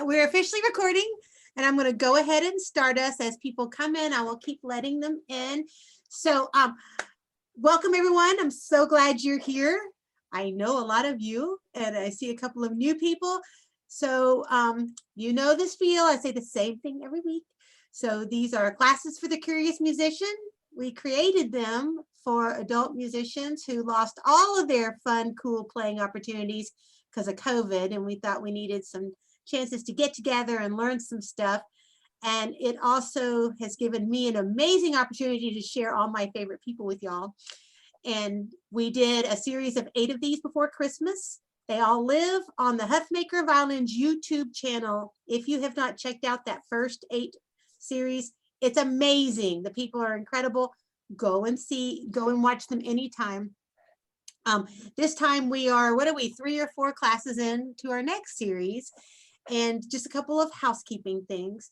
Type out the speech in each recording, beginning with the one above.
We're officially recording, and I'm going to go ahead and start us. As people come in, I will keep letting them in. So welcome everyone. I'm so glad you're here. I know a lot of you, and I see a couple of new people. So you know this spiel. I say the same thing every week. So these are classes for the curious musician. We created them for adult musicians who lost all of their fun, cool playing opportunities because of COVID, and we thought we needed some chances to get together and learn some stuff. And it also has given me an amazing opportunity to share all my favorite people with y'all. And we did a series of 8 of these before Christmas. They all live on the Huffmaker Violins YouTube channel. If you have not checked out that first 8 series, it's amazing. The people are incredible. Go and watch them anytime. This time we are, 3 or 4 classes into our next series, and just a couple of housekeeping things.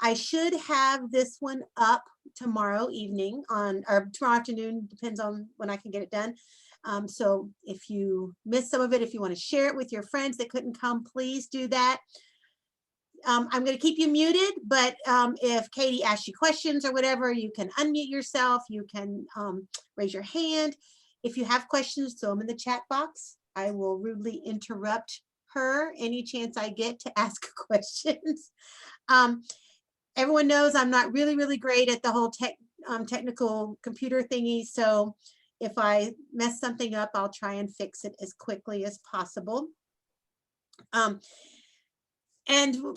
I should have this one up tomorrow evening or tomorrow afternoon, depends on when I can get it done. So if you missed some of it, if you want to share it with your friends that couldn't come, please do that. I'm going to keep you muted, but if Katie asks you questions or whatever, you can unmute yourself. You can raise your hand. If you have questions, throw them in the chat box. I will rudely interrupt her any chance I get to ask questions. Everyone knows I'm not really great at the whole technical computer thingy. So if I mess something up, I'll try and fix it as quickly as possible. And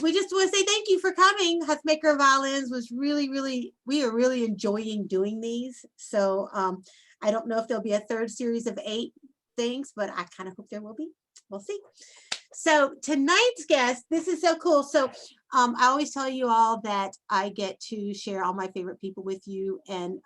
we just want to say thank you for coming. Huffmaker Violins was we are really enjoying doing these. So I don't know if there'll be a 3rd series of 8 things, but I kind of hope there will be. We'll see. So tonight's guest, this is so cool. So I always tell you all that I get to share all my favorite people with you. And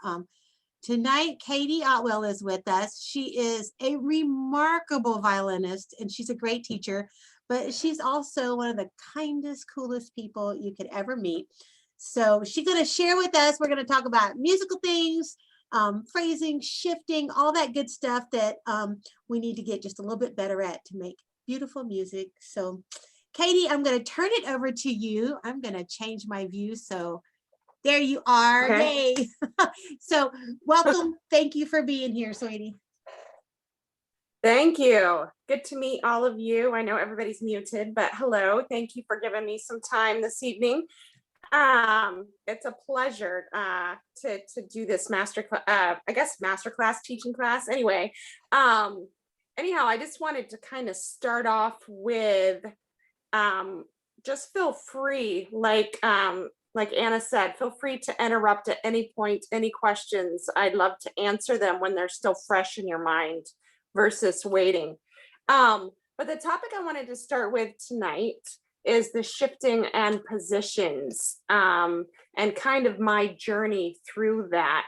tonight, Katie Otwell is with us. She is a remarkable violinist, and she's a great teacher. But she's also one of the kindest, coolest people you could ever meet. So she's going to share with us. We're going to talk about musical things, phrasing, shifting, all that good stuff that we need to get just a little bit better at to make beautiful music. So Katie, I'm going to turn it over to you. I'm going to change my view. So there you are. Okay. Yay. So welcome. Thank you for being here, sweetie. Thank you. Good to meet all of you. I know everybody's muted, but hello. Thank you for giving me some time this evening. It's a pleasure to do this masterclass teaching class. Anyway, anyhow, I just wanted to kind of start off with just feel free, like Anna said, feel free to interrupt at any point, any questions. I'd love to answer them when they're still fresh in your mind versus waiting. But the topic I wanted to start with tonight is the shifting and positions, and kind of my journey through that.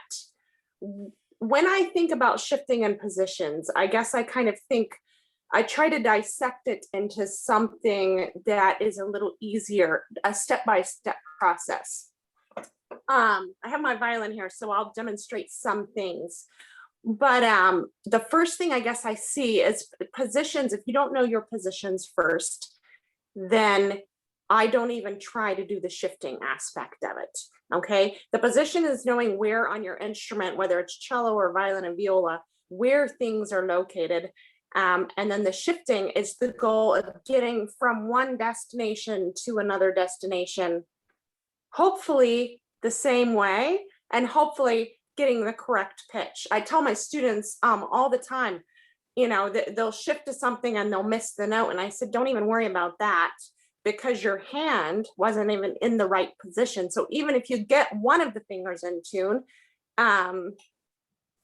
When I think about shifting and positions, I guess I try to dissect it into something that is a little easier, a step-by-step process. I have my violin here, so I'll demonstrate some things. But the first thing I guess I see is positions. If you don't know your positions first, then I don't even try to do the shifting aspect of it. Okay. The position is knowing where on your instrument, whether it's cello or violin and viola, where things are located. And then the shifting is the goal of getting from one destination to another destination, hopefully the same way, and hopefully getting the correct pitch. I tell my students all the time, they'll shift to something and they'll miss the note. And I said, don't even worry about that, because your hand wasn't even in the right position. So even if you get one of the fingers in tune,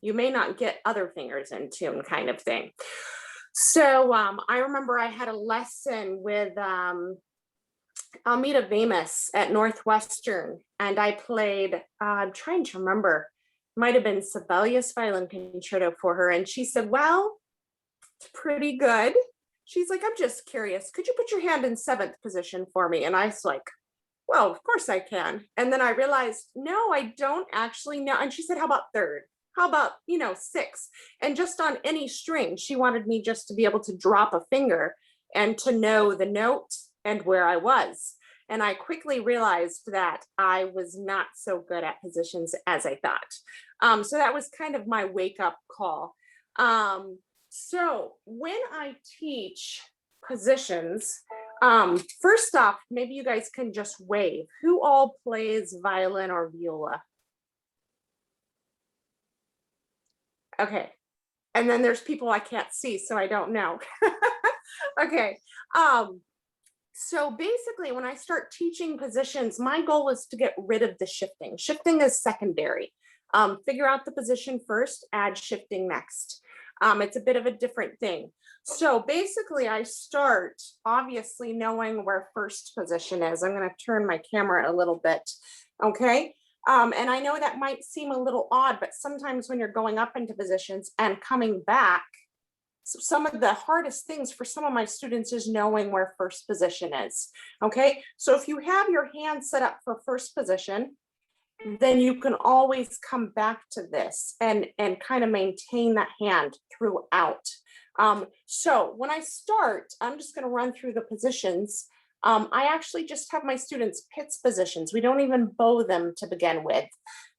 you may not get other fingers in tune, kind of thing. So I remember I had a lesson with Almeda Vamus at Northwestern, and I played, I'm trying to remember, might have been Sibelius Violin Concerto for her. And she said, well, it's pretty good. She's like, I'm just curious, could you put your hand in 7th position for me? And I was like, well, of course I can. And then I realized, no, I don't actually know. And she said, how about 3rd? How about, 6th? And just on any string, she wanted me just to be able to drop a finger and to know the note and where I was. And I quickly realized that I was not so good at positions as I thought. So that was kind of my wake up call. So when I teach positions, first off, maybe you guys can just wave. Who all plays violin or viola? Okay. And then there's people I can't see, so I don't know. Okay. So basically, when I start teaching positions, my goal is to get rid of the shifting. Shifting is secondary. Figure out the position first, add shifting next. It's a bit of a different thing. So basically, I start obviously knowing where first position is. I'm going to turn my camera a little bit. Okay. And I know that might seem a little odd, but sometimes when you're going up into positions and coming back, some of the hardest things for some of my students is knowing where first position is. Okay, so if you have your hand set up for first position, then you can always come back to this and kind of maintain that hand throughout. So when I start, I'm just going to run through the positions. I actually just have my students pitch positions. We don't even bow them to begin with.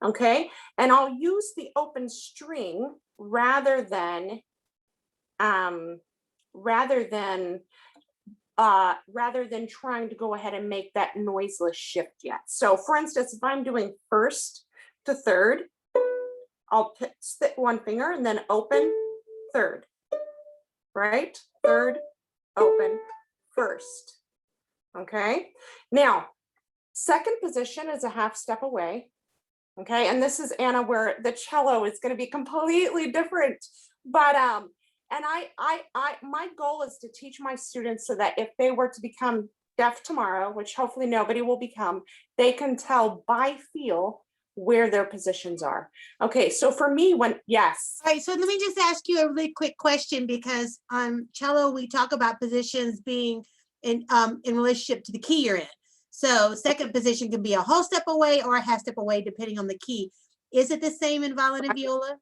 Okay, and I'll use the open string rather than trying to go ahead and make that noiseless shift yet. So for instance, if I'm doing first to third, I'll stick one finger and then open third, right? Third, open, first. Okay. Now, second position is a half step away. Okay. And this is Anna, where the cello is going to be completely different. But and my goal is to teach my students so that if they were to become deaf tomorrow, which hopefully nobody will become, they can tell by feel where their positions are. Okay, so for me, yes. All right, so let me just ask you a really quick question, because on cello, we talk about positions being in relationship to the key you're in. So second position can be a whole step away or a half step away, depending on the key. Is it the same in violin and viola?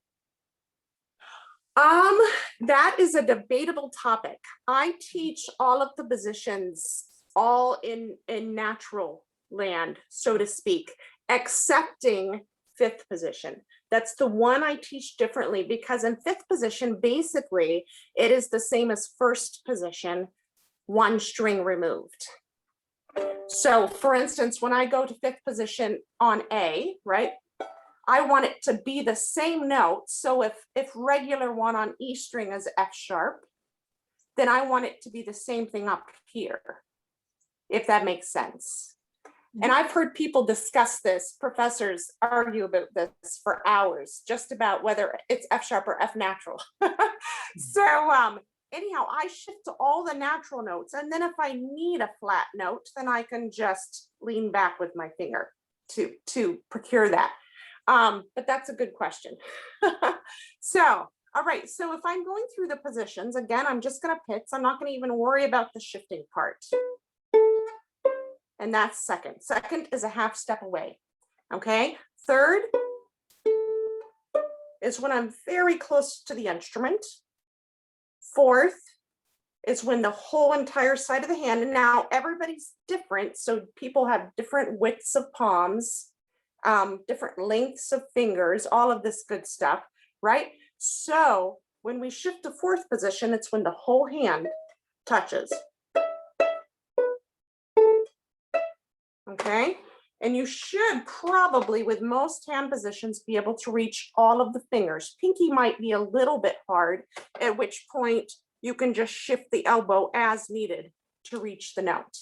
That is a debatable topic. I teach all of the positions all in natural land, so to speak, excepting fifth position. That's the one I teach differently, because in fifth position, basically, it is the same as first position, one string removed. So for instance, when I go to fifth position on A, right? I want it to be the same note. So if regular one on E string is F sharp, then I want it to be the same thing up here, if that makes sense. And I've heard people discuss this, professors argue about this for hours, just about whether it's F sharp or F natural. So anyhow, I shift to all the natural notes. And then if I need a flat note, then I can just lean back with my finger to procure that. But that's a good question. So, all right. So if I'm going through the positions, again, I'm just going to pitch. I'm not going to even worry about the shifting part. And that's second. Second is a half step away. Okay. Third is when I'm very close to the instrument. Fourth is when the whole entire side of the hand, and now everybody's different. So people have different widths of palms, different lengths of fingers, all of this good stuff, right? So when we shift to fourth position, it's when the whole hand touches. Okay, and you should probably, with most hand positions, be able to reach all of the fingers. Pinky might be a little bit hard, at which point you can just shift the elbow as needed to reach the note.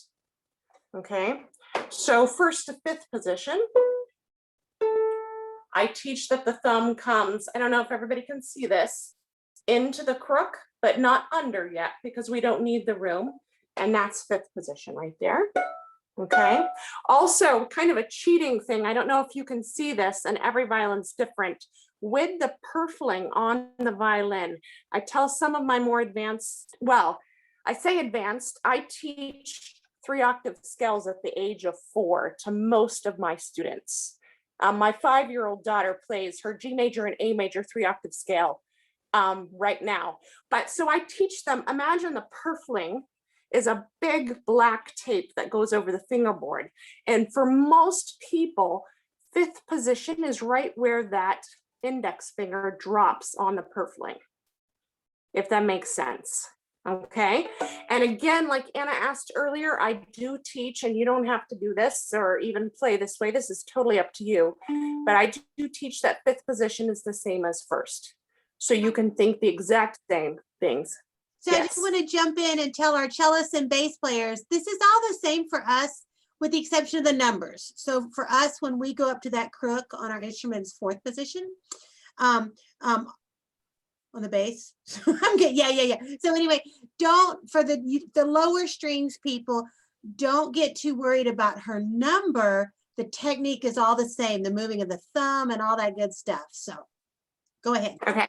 Okay, so first to fifth position, I teach that the thumb comes, I don't know if everybody can see this, into the crook, but not under yet, because we don't need the room. And that's fifth position right there. Okay. Also, kind of a cheating thing. I don't know if you can see this, and every violin's different. With the purfling on the violin, I tell some of my more advanced, well, I say advanced, I teach 3-octave scales at the age of 4 to most of my students. My 5-year-old daughter plays her G major and A major 3-octave scale right now. But so I teach them, imagine the purfling is a big black tape that goes over the fingerboard. And for most people, fifth position is right where that index finger drops on the purfling, if that makes sense. Okay. And again, like Anna asked earlier, I do teach, and you don't have to do this or even play this way. This is totally up to you. But I do teach that fifth position is the same as first. So you can think the exact same things. So I just want to jump in and tell our cellists and bass players, this is all the same for us with the exception of the numbers. So for us, when we go up to that crook on our instrument's fourth position, on the bass, I'm getting, yeah. So anyway, don't, for the lower strings people, don't get too worried about her number. The technique is all the same, the moving of the thumb and all that good stuff. So go ahead. Okay.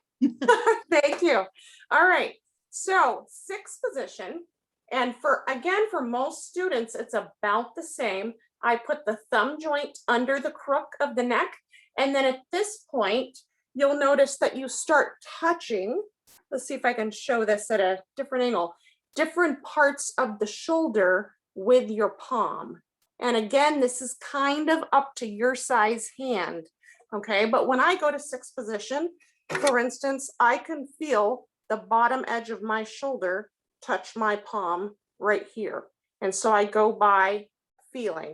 Thank you. All right. So sixth position, and for most students, it's about the same. I put the thumb joint under the crook of the neck. And then at this point, you'll notice that you start touching. Let's see if I can show this at a different angle, different parts of the shoulder with your palm. And again, this is kind of up to your size hand. Okay. But when I go to sixth position, for instance, I can feel the bottom edge of my shoulder touch my palm right here. And so I go by feeling.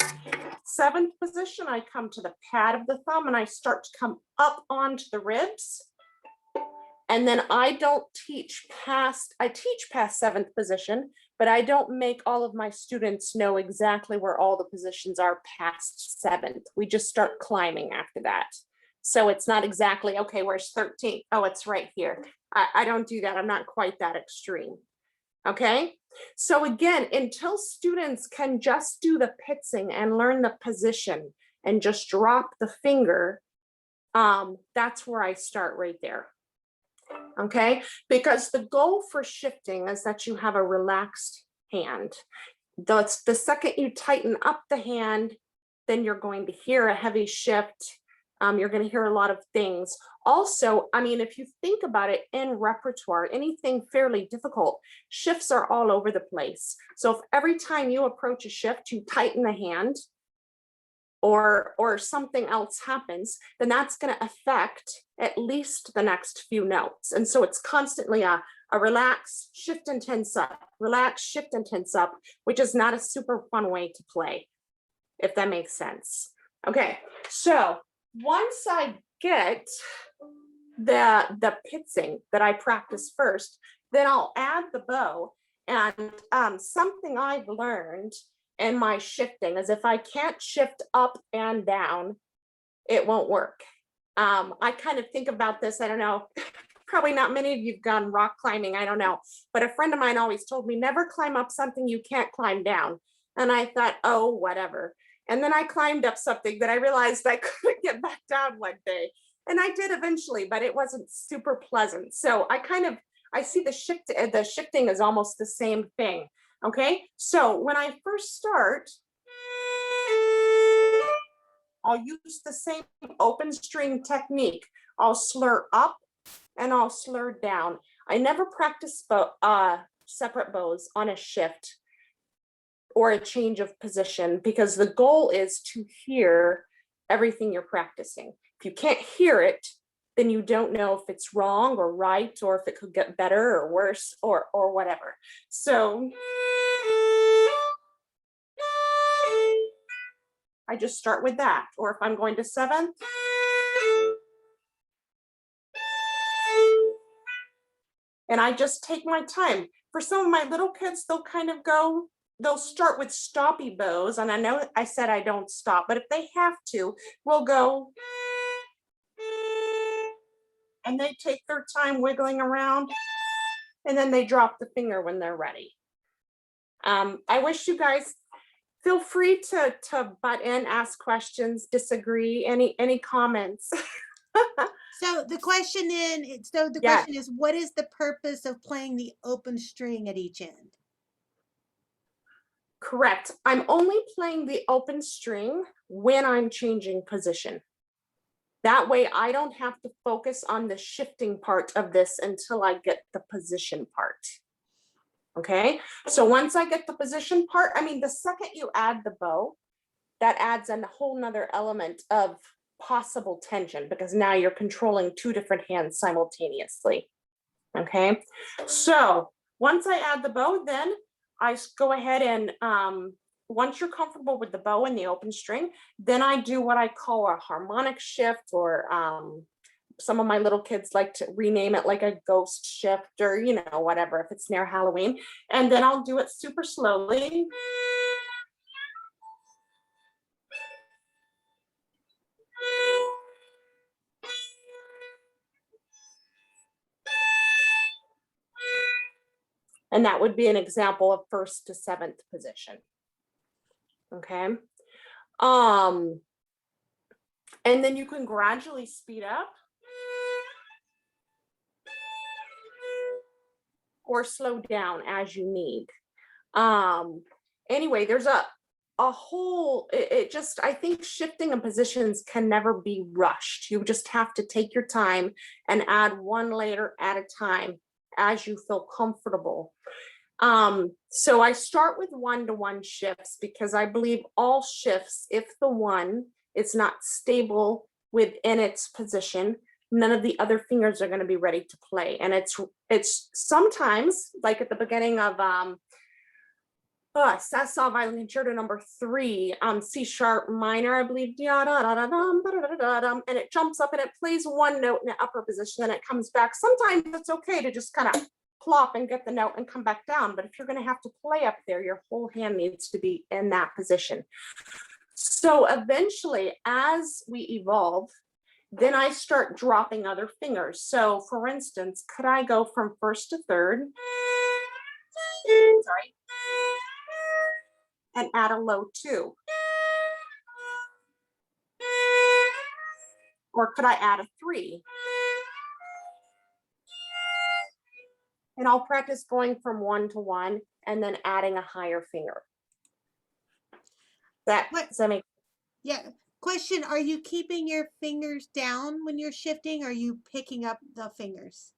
Seventh position, I come to the pad of the thumb and I start to come up onto the ribs. And then I teach past seventh position, but I don't make all of my students know exactly where all the positions are past seventh. We just start climbing after that. So it's not exactly, okay, where's 13? Oh, it's right here. I don't do that. I'm not quite that extreme. Okay. So again, until students can just do the pitzing and learn the position and just drop the finger, that's where I start right there. Okay. Because the goal for shifting is that you have a relaxed hand. The second you tighten up the hand, then you're going to hear a heavy shift. You're going to hear a lot of things. Also, I mean, if you think about it in repertoire, anything fairly difficult, shifts are all over the place. So if every time you approach a shift, you tighten the hand or something else happens, then that's going to affect at least the next few notes. And so it's constantly a relax, shift and tense up, relax, shift and tense up, which is not a super fun way to play, if that makes sense. Okay, so once I get the pitzing that I practice first, then I'll add the bow. And something I've learned in my shifting is if I can't shift up and down, it won't work. I kind of think about this, I don't know, probably not many of you've gone rock climbing, I don't know, but a friend of mine always told me never climb up something you can't climb down. And I thought, oh, whatever. And then I climbed up something that I realized I couldn't get back down one day. And I did eventually, but it wasn't super pleasant. So I see the shifting is almost the same thing. Okay. So when I first start, I'll use the same open string technique. I'll slur up and I'll slur down. I never practice separate bows on a shift or a change of position, because the goal is to hear everything you're practicing. If you can't hear it, then you don't know if it's wrong or right, or if it could get better or worse or whatever. So I just start with that. Or if I'm going to seventh, and I just take my time. For some of my little kids, they'll start with stoppy bows. And I know I said I don't stop, but if they have to, we'll go. And they take their time wiggling around, and then they drop the finger when they're ready. I wish you guys feel free to butt in, ask questions, disagree, any comments. So the question question is, what is the purpose of playing the open string at each end? Correct. I'm only playing the open string when I'm changing position. That way I don't have to focus on the shifting part of this until I get the position part. Okay, so once I get the position part, I mean, the second you add the bow, that adds a whole nother element of possible tension because now you're controlling two different hands simultaneously. Okay, so once I add the bow, then I go ahead and once you're comfortable with the bow and the open string, then I do what I call a harmonic shift, or some of my little kids like to rename it like a ghost shift, or you know, whatever, if it's near Halloween. And then I'll do it super slowly. And that would be an example of first to seventh position. Okay. And then you can gradually speed up or slow down as you need. Anyway, there's a whole, it just, I think shifting in positions can never be rushed. You just have to take your time and add one layer at a time as you feel comfortable. So I start with one-to-one shifts because I believe all shifts, if the one is not stable within its position, none of the other fingers are going to be ready to play. And it's sometimes like at the beginning of Saw Violin Concerto number 3, C sharp minor, I believe, and it jumps up and it plays one note in the upper position, then it comes back. Sometimes it's okay to just kind of plop and get the note and come back down, but if you're going to have to play up there, your whole hand needs to be in that position. So eventually, as we evolve, then I start dropping other fingers. So for instance, could I go from first to third? Sorry. And add a low 2. Or could I add a 3? And I'll practice going from 1 to 1 and then adding a higher finger. Does that make? Yeah. Question, are you keeping your fingers down when you're shifting? Or are you picking up the fingers?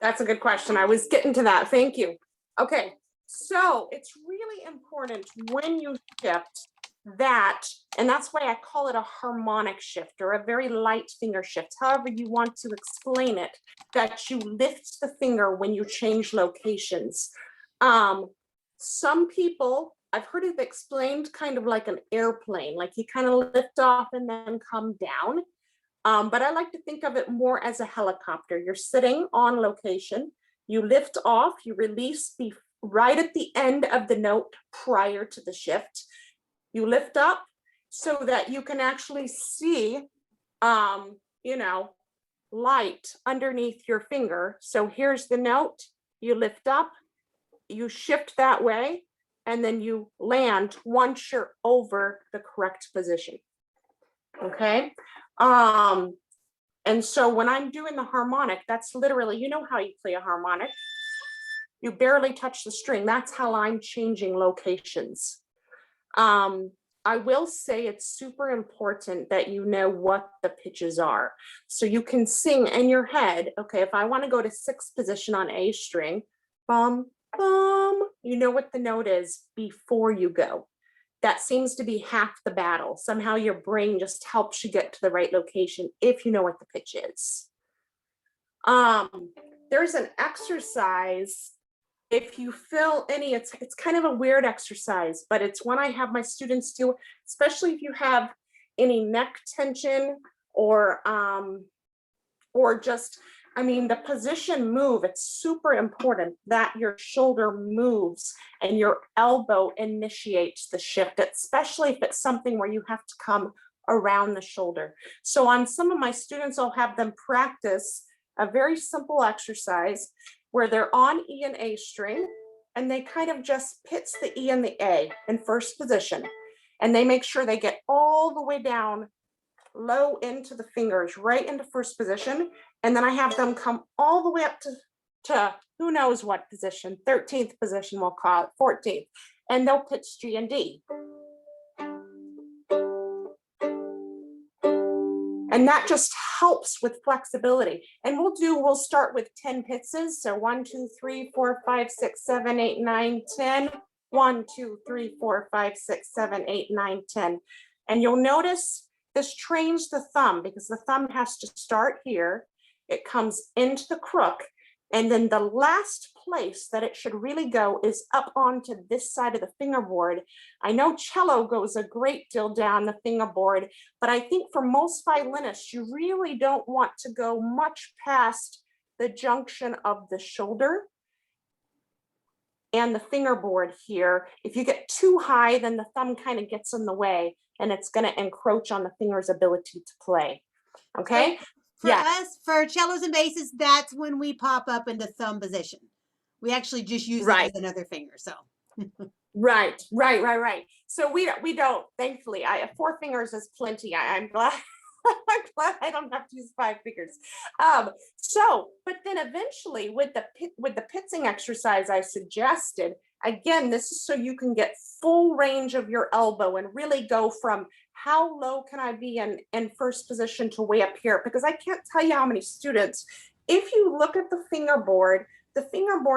That's a good question. I was getting to that. Thank you. Okay. So it's really important when you shift that, and that's why I call it a harmonic shift or a very light finger shift, however you want to explain it, that you lift the finger when you change locations. Some people, I've heard it explained kind of like an airplane, like you kind of lift off and then come down. But I like to think of it more as a helicopter. You're sitting on location, you lift off, you release right at the end of the note prior to the shift. You lift up so that you can actually see, you know, light underneath your finger. So here's the note, you lift up, you shift that way, and then you land once you're over the correct position. Okay. And so when I'm doing the harmonic, that's literally, you know how you play a harmonic? You barely touch the string. That's how I'm changing locations. I will say it's super important that you know what the pitches are. So you can sing in your head, okay, if I want to go to 6th position on A string, bum, bum, you know what the note is before you go. That seems to be half the battle. Somehow your brain just helps you get to the right location if you know what the pitch is. There's an exercise, if you feel any, it's kind of a weird exercise, but it's one I have my students do, especially if you have any neck tension or just, I mean, the position move, it's super important that your shoulder moves and your elbow initiates the shift, especially if it's something where you have to come around the shoulder. So on some of my students, I'll have them practice a very simple exercise where they're on E and A string and they kind of just pitch the E and the A in first position. And they make sure they get all the way down low into the fingers, right into first position. And then I have them come all the way up to who knows what position, 13th position, we'll call it 14th. And they'll pitch G and D. And And that just helps with flexibility. And we'll start with 10 pitches. So 1, 2, 3, 4, 5, 6, 7, 8, 9, 10. 1, 2, 3, 4, 5, 6, 7, 8, 9, 10. And you'll notice this trains the thumb because the thumb has to start here. It comes into the crook. And then the last place that it should really go is up onto this side of the fingerboard. I know cello goes a great deal down the fingerboard, but I think for most violinists, you really don't want to go much past the junction of the shoulder and the fingerboard here. If you get too high, then the thumb kind of gets in the way and it's going to encroach on the finger's ability to play. Okay. For us, for cellos and basses, that's when we pop up into thumb position. We actually just use it as another finger. So right. So we don't, thankfully, 4 fingers is plenty. I'm glad. I'm glad I don't have to use 5 fingers. But then eventually with the pitching exercise I suggested, again, this is so you can get full range of your elbow and really go from how low can I be in first position to way up here? Because I can't tell you how many students, if you look at the fingerboard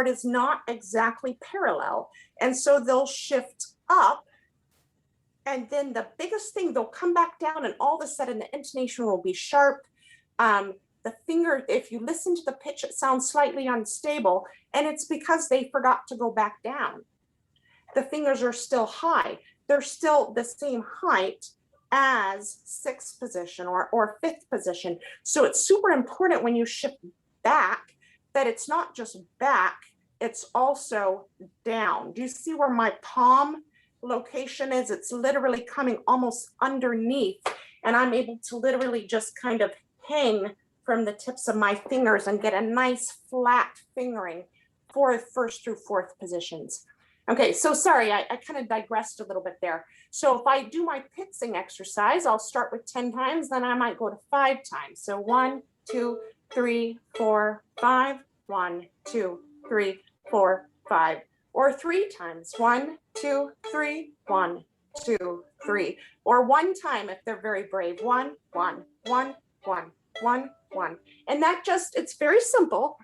is not exactly parallel. And so they'll shift up. And then the biggest thing, they'll come back down and all of a sudden the intonation will be sharp. The finger, if you listen to the pitch, it sounds slightly unstable. And it's because they forgot to go back down. The fingers are still high. They're still the same height as 6th position or 5th position. So it's super important when you shift back that it's not just back, it's also down. Do you see where my palm location is? It's literally coming almost underneath, and I'm able to literally just kind of hang from the tips of my fingers and get a nice flat fingering for 1st through 4th positions. Okay, so sorry, I kind of digressed a little bit there. So if I do my pitching exercise, I'll start with 10 times, then I might go to 5 times. So 1, 2, 3, 4, 5, 1, 2, 3, 4, 5, or 3 times. 1, 2, 3, 1, 2, 3, or 1 time if they're very brave. 1, 1, 1, 1, 1, 1. And that just, it's very simple.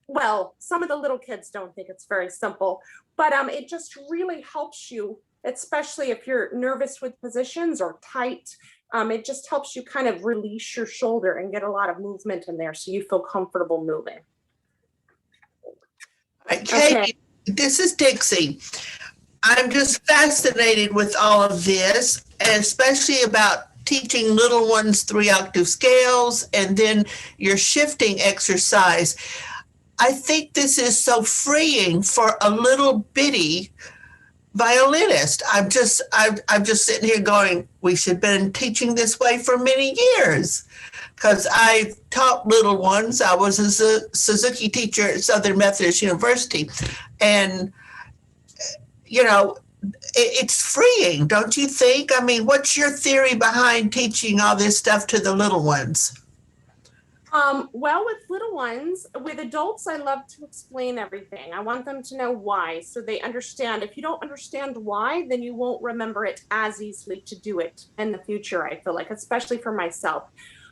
Well, some of the little kids don't think it's very simple, but it just really helps you, especially if you're nervous with positions or tight. It just helps you kind of release your shoulder and get a lot of movement in there so you feel comfortable moving. Katie, okay. This is Dixie. I'm just fascinated with all of this, especially about teaching little ones 3-octave scales and then your shifting exercise. I think this is so freeing for a little bitty violinist. I'm just sitting here going, we should have been teaching this way for many years, because I taught little ones. I was a Suzuki teacher at Southern Methodist University, and it's freeing, don't you think? I mean, what's your theory behind teaching all this stuff to the little ones? Well, with little ones, with adults, I love to explain everything. I want them to know why, so they understand. If you don't understand why, then you won't remember it as easily to do it in the future, I feel like, especially for myself.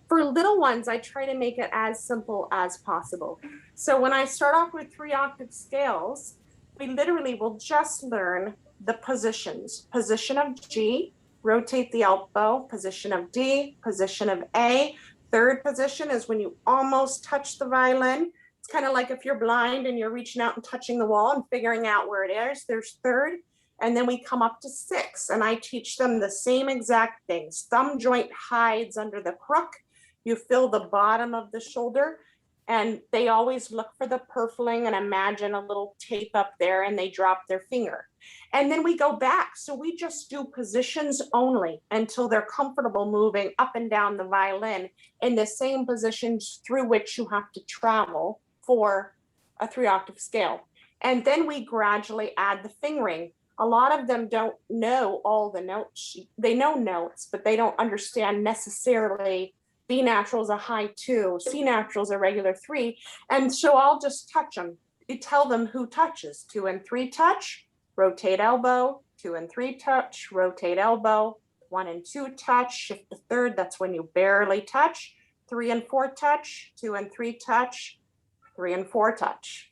For little ones, I try to make it as simple as possible. So when I start off with 3-octave scales, we literally will just learn the positions. Position of G, rotate the elbow, position of D, position of A. 3rd position is when you almost touch the violin. It's kind of like if you're blind and you're reaching out and touching the wall and figuring out where it is. There's 3rd. And then we come up to 6, and I teach them the same exact things. Thumb joint hides under the crook. You feel the bottom of the shoulder, and they always look for the purfling and imagine a little tape up there, and they drop their finger. And then we go back. So we just do positions only until they're comfortable moving up and down the violin in the same positions through which you have to travel for a 3-octave scale. And then we gradually add the fingering. A lot of them don't know all the notes. They know notes, but they don't understand necessarily B natural is a high 2, C natural is a regular 3. And so I'll just touch them. You tell them who touches. 2 and 3 touch, rotate elbow, 2 and 3 touch, rotate elbow, 1 and 2 touch, shift to third, that's when you barely touch, 3 and 4 touch, 2 and 3 touch, 3 and 4 touch.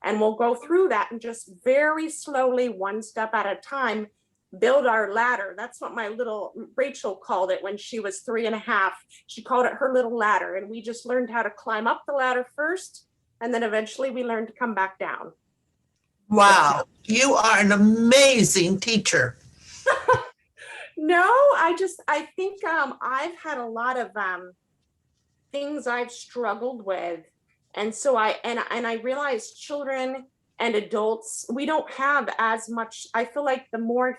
And we'll go through that and just very slowly, one step at a time, build our ladder. That's what my little Rachel called it when she was 3.5. She called it her little ladder. And we just learned how to climb up the ladder first. And then eventually we learned to come back down. Wow, you are an amazing teacher. No, I think I've had a lot of things I've struggled with. And so I realized children and adults, we don't have as much. I feel like the more,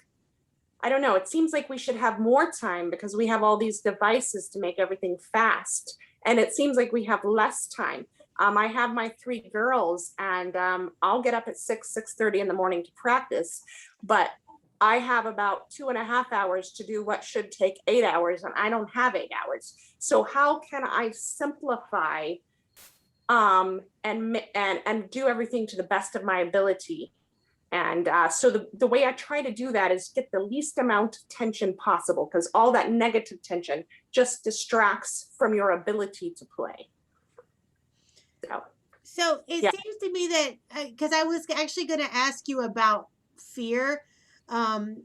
I don't know, it seems like we should have more time because we have all these devices to make everything fast. And it seems like we have less time. I have my 3 girls and I'll get up at 6:30 in the morning to practice, but I have about 2.5 hours to do what should take 8 hours, and I don't have 8 hours. So how can I simplify and do everything to the best of my ability? And so the way I try to do that is get the least amount of tension possible, because all that negative tension just distracts from your ability to play. So it seems to me that, because I was actually going to ask you about fear,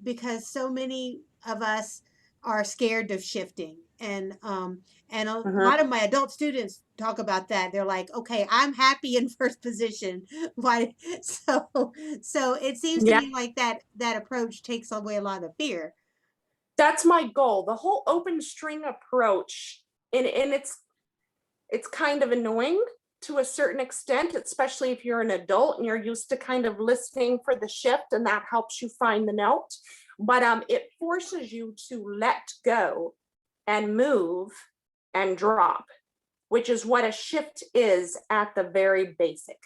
because so many of us are scared of shifting. And a lot of my adult students talk about that. They're like, okay, I'm happy in first position. Why? So it seems to me like that approach takes away a lot of fear. That's my goal. The whole open string approach, and it's kind of annoying to a certain extent, especially if you're an adult and you're used to kind of listening for the shift, and that helps you find the note. But it forces you to let go and move and drop, which is what a shift is at the very basic,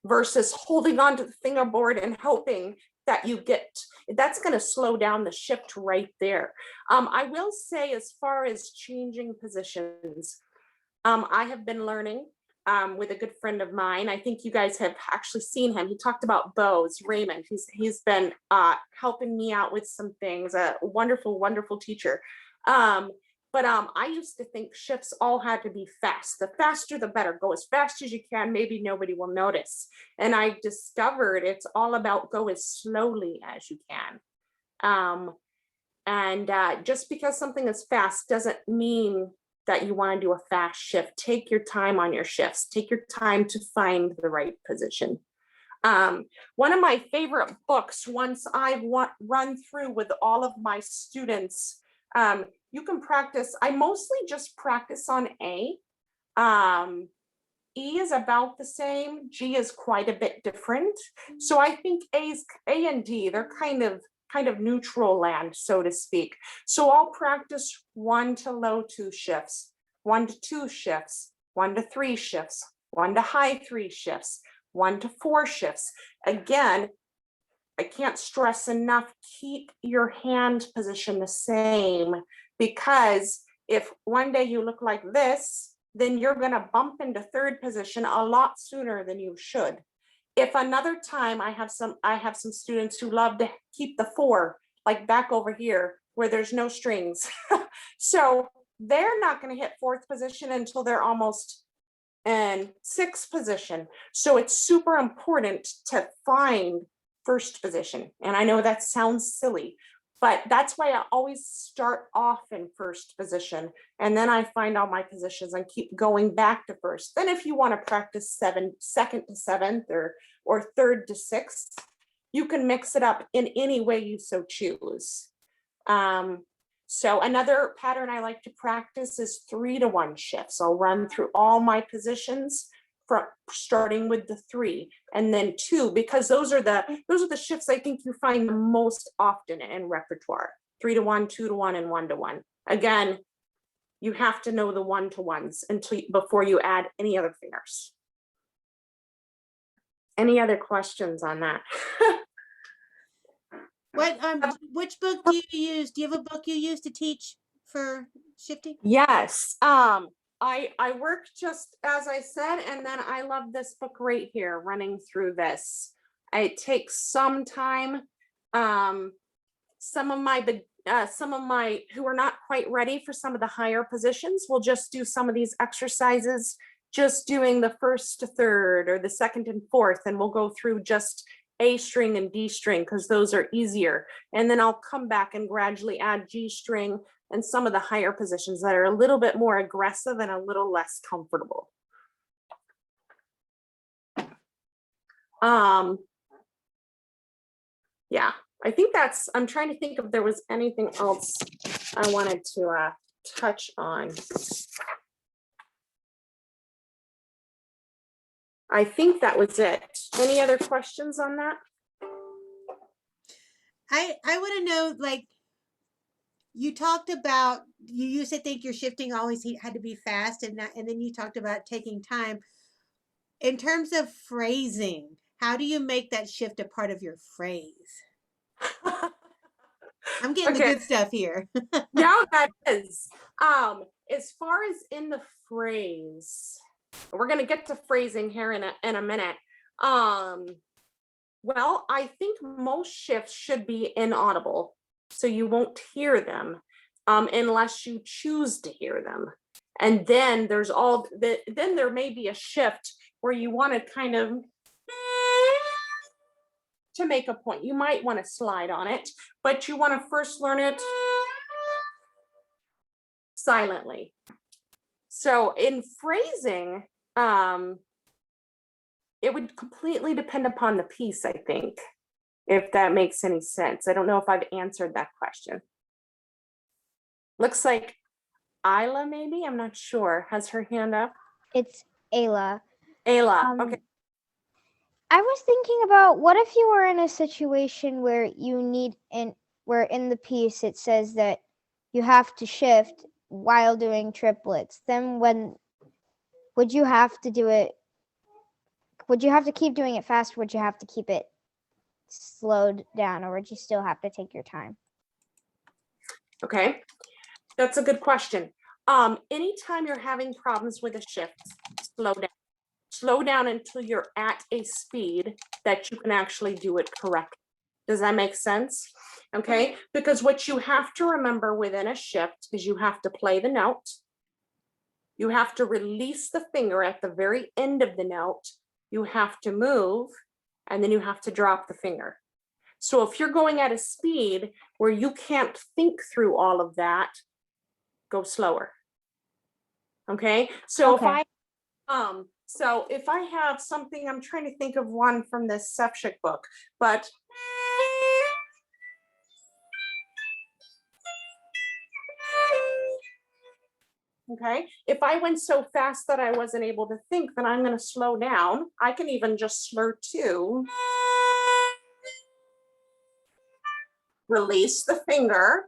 versus holding on to the fingerboard and hoping that you get, that's going to slow down the shift right there. I will say, as far as changing positions, I have been learning with a good friend of mine. I think you guys have actually seen him. He talked about bows, Raymond. He's been helping me out with some things, a wonderful, wonderful teacher. But I used to think shifts all had to be fast. The faster, the better. Go as fast as you can. Maybe nobody will notice. And I discovered it's all about go as slowly as you can. Just because something is fast doesn't mean that you want to do a fast shift. Take your time on your shifts. Take your time to find the right position. One of my favorite books, once I've run through with all of my students, you can practice. I mostly just practice on A. E is about the same. G is quite a bit different. So I think A and D, they're kind of neutral land, so to speak. So I'll practice 1 to low 2 shifts, 1 to 2 shifts, 1 to 3 shifts, 1 to high 3 shifts, 1 to 4 shifts. Again, I can't stress enough, keep your hand position the same, because if one day you look like this, then you're going to bump into third position a lot sooner than you should. If another time, I have some students who love to keep the 4, like back over here where there's no strings. So they're not going to hit 4th position until they're almost in 6th position. So it's super important to find first position. And I know that sounds silly, but that's why I always start off in first position. And then I find all my positions and keep going back to first. Then if you want to practice 2nd to 7th or 3rd to 6th, you can mix it up in any way you so choose. So another pattern I like to practice is 3 to 1 shifts. I'll run through all my positions from starting with the 3 and then 2, because those are the shifts I think you find the most often in repertoire. 3 to 1, 2 to 1, and 1 to 1. Again, you have to know the 1 to 1s before you add any other fingers. Any other questions on that? Which book do you use? Do you have a book you use to teach for shifting? Yes. I work just as I said, and then I love this book right here, running through this. It takes some time. Some of my some of my who are not quite ready for some of the higher positions will just do some of these exercises, just doing the first to third or the second and fourth, and we'll go through just A string and D string because those are easier. And then I'll come back and gradually add G string and some of the higher positions that are a little bit more aggressive and a little less comfortable. Yeah, I think that's, I'm trying to think if there was anything else I wanted to touch on. I think that was it. Any other questions on that? I want to know, like, you talked about, you used to think your shifting always had to be fast, and then you talked about taking time. In terms of phrasing, how do you make that shift a part of your phrase? I'm getting the good stuff here. Yeah, that is. As far as in the phrase, we're gonna get to phrasing here in a minute. Well, I think most shifts should be inaudible, so you won't hear them unless you choose to hear them. And then there's then there may be a shift where you want to kind of to make a point. You might want to slide on it, but you want to first learn it silently. So in phrasing, it would completely depend upon the piece, I think, if that makes any sense. I don't know if I've answered that question. Looks like Isla, maybe, I'm not sure, has her hand up. It's Ayla. Ayla, okay. I was thinking about, what if you were in a situation where where in the piece it says that you have to shift while doing triplets, then would you have to do it? Would you have to keep doing it fast? Would you have to keep it slowed down, or would you still have to take your time? Okay, that's a good question. Anytime you're having problems with a shift, slow down. Slow down until you're at a speed that you can actually do it correctly. Does that make sense? Okay, because what you have to remember within a shift is you have to play the note. You have to release the finger at the very end of the note. You have to move, and then you have to drop the finger. So if you're going at a speed where you can't think through all of that, go slower. Okay, so Okay. if I have something, I'm trying to think of one from this Sefchik book, but okay, if I went so fast that I wasn't able to think, then I'm going to slow down. I can even just slur to release the finger,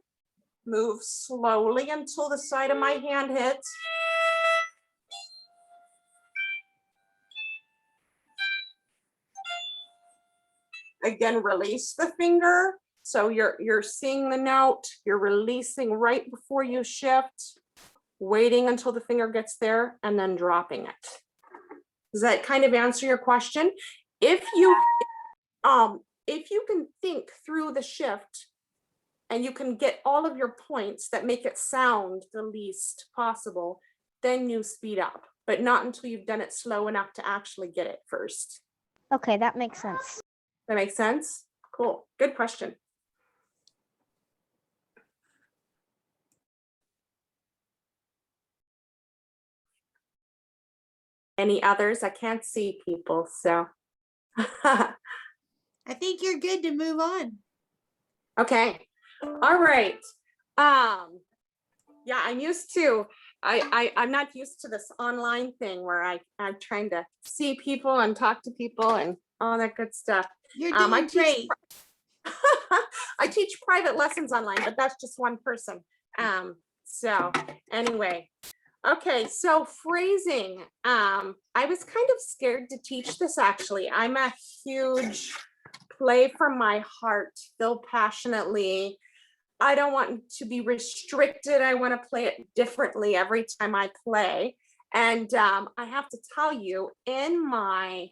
move slowly until the side of my hand hits. Again, release the finger. So you're seeing the note, you're releasing right before you shift, waiting until the finger gets there, and then dropping it. Does that kind of answer your question? If you can think through the shift and you can get all of your points that make it sound the least possible, then you speed up, but not until you've done it slow enough to actually get it first. Okay, that makes sense. That makes sense? Cool, good question. Any others? I can't see people, so. I think you're good to move on. Okay, all right. Yeah, I'm used to, I'm not used to this online thing where I'm trying to see people and talk to people and all that good stuff. You're doing great. I teach private lessons online, but that's just one person. So anyway, okay, so phrasing. I was kind of scared to teach this actually. I'm a huge play from my heart, feel passionately. I don't want to be restricted. I want to play it differently every time I play. And I have to tell you, in my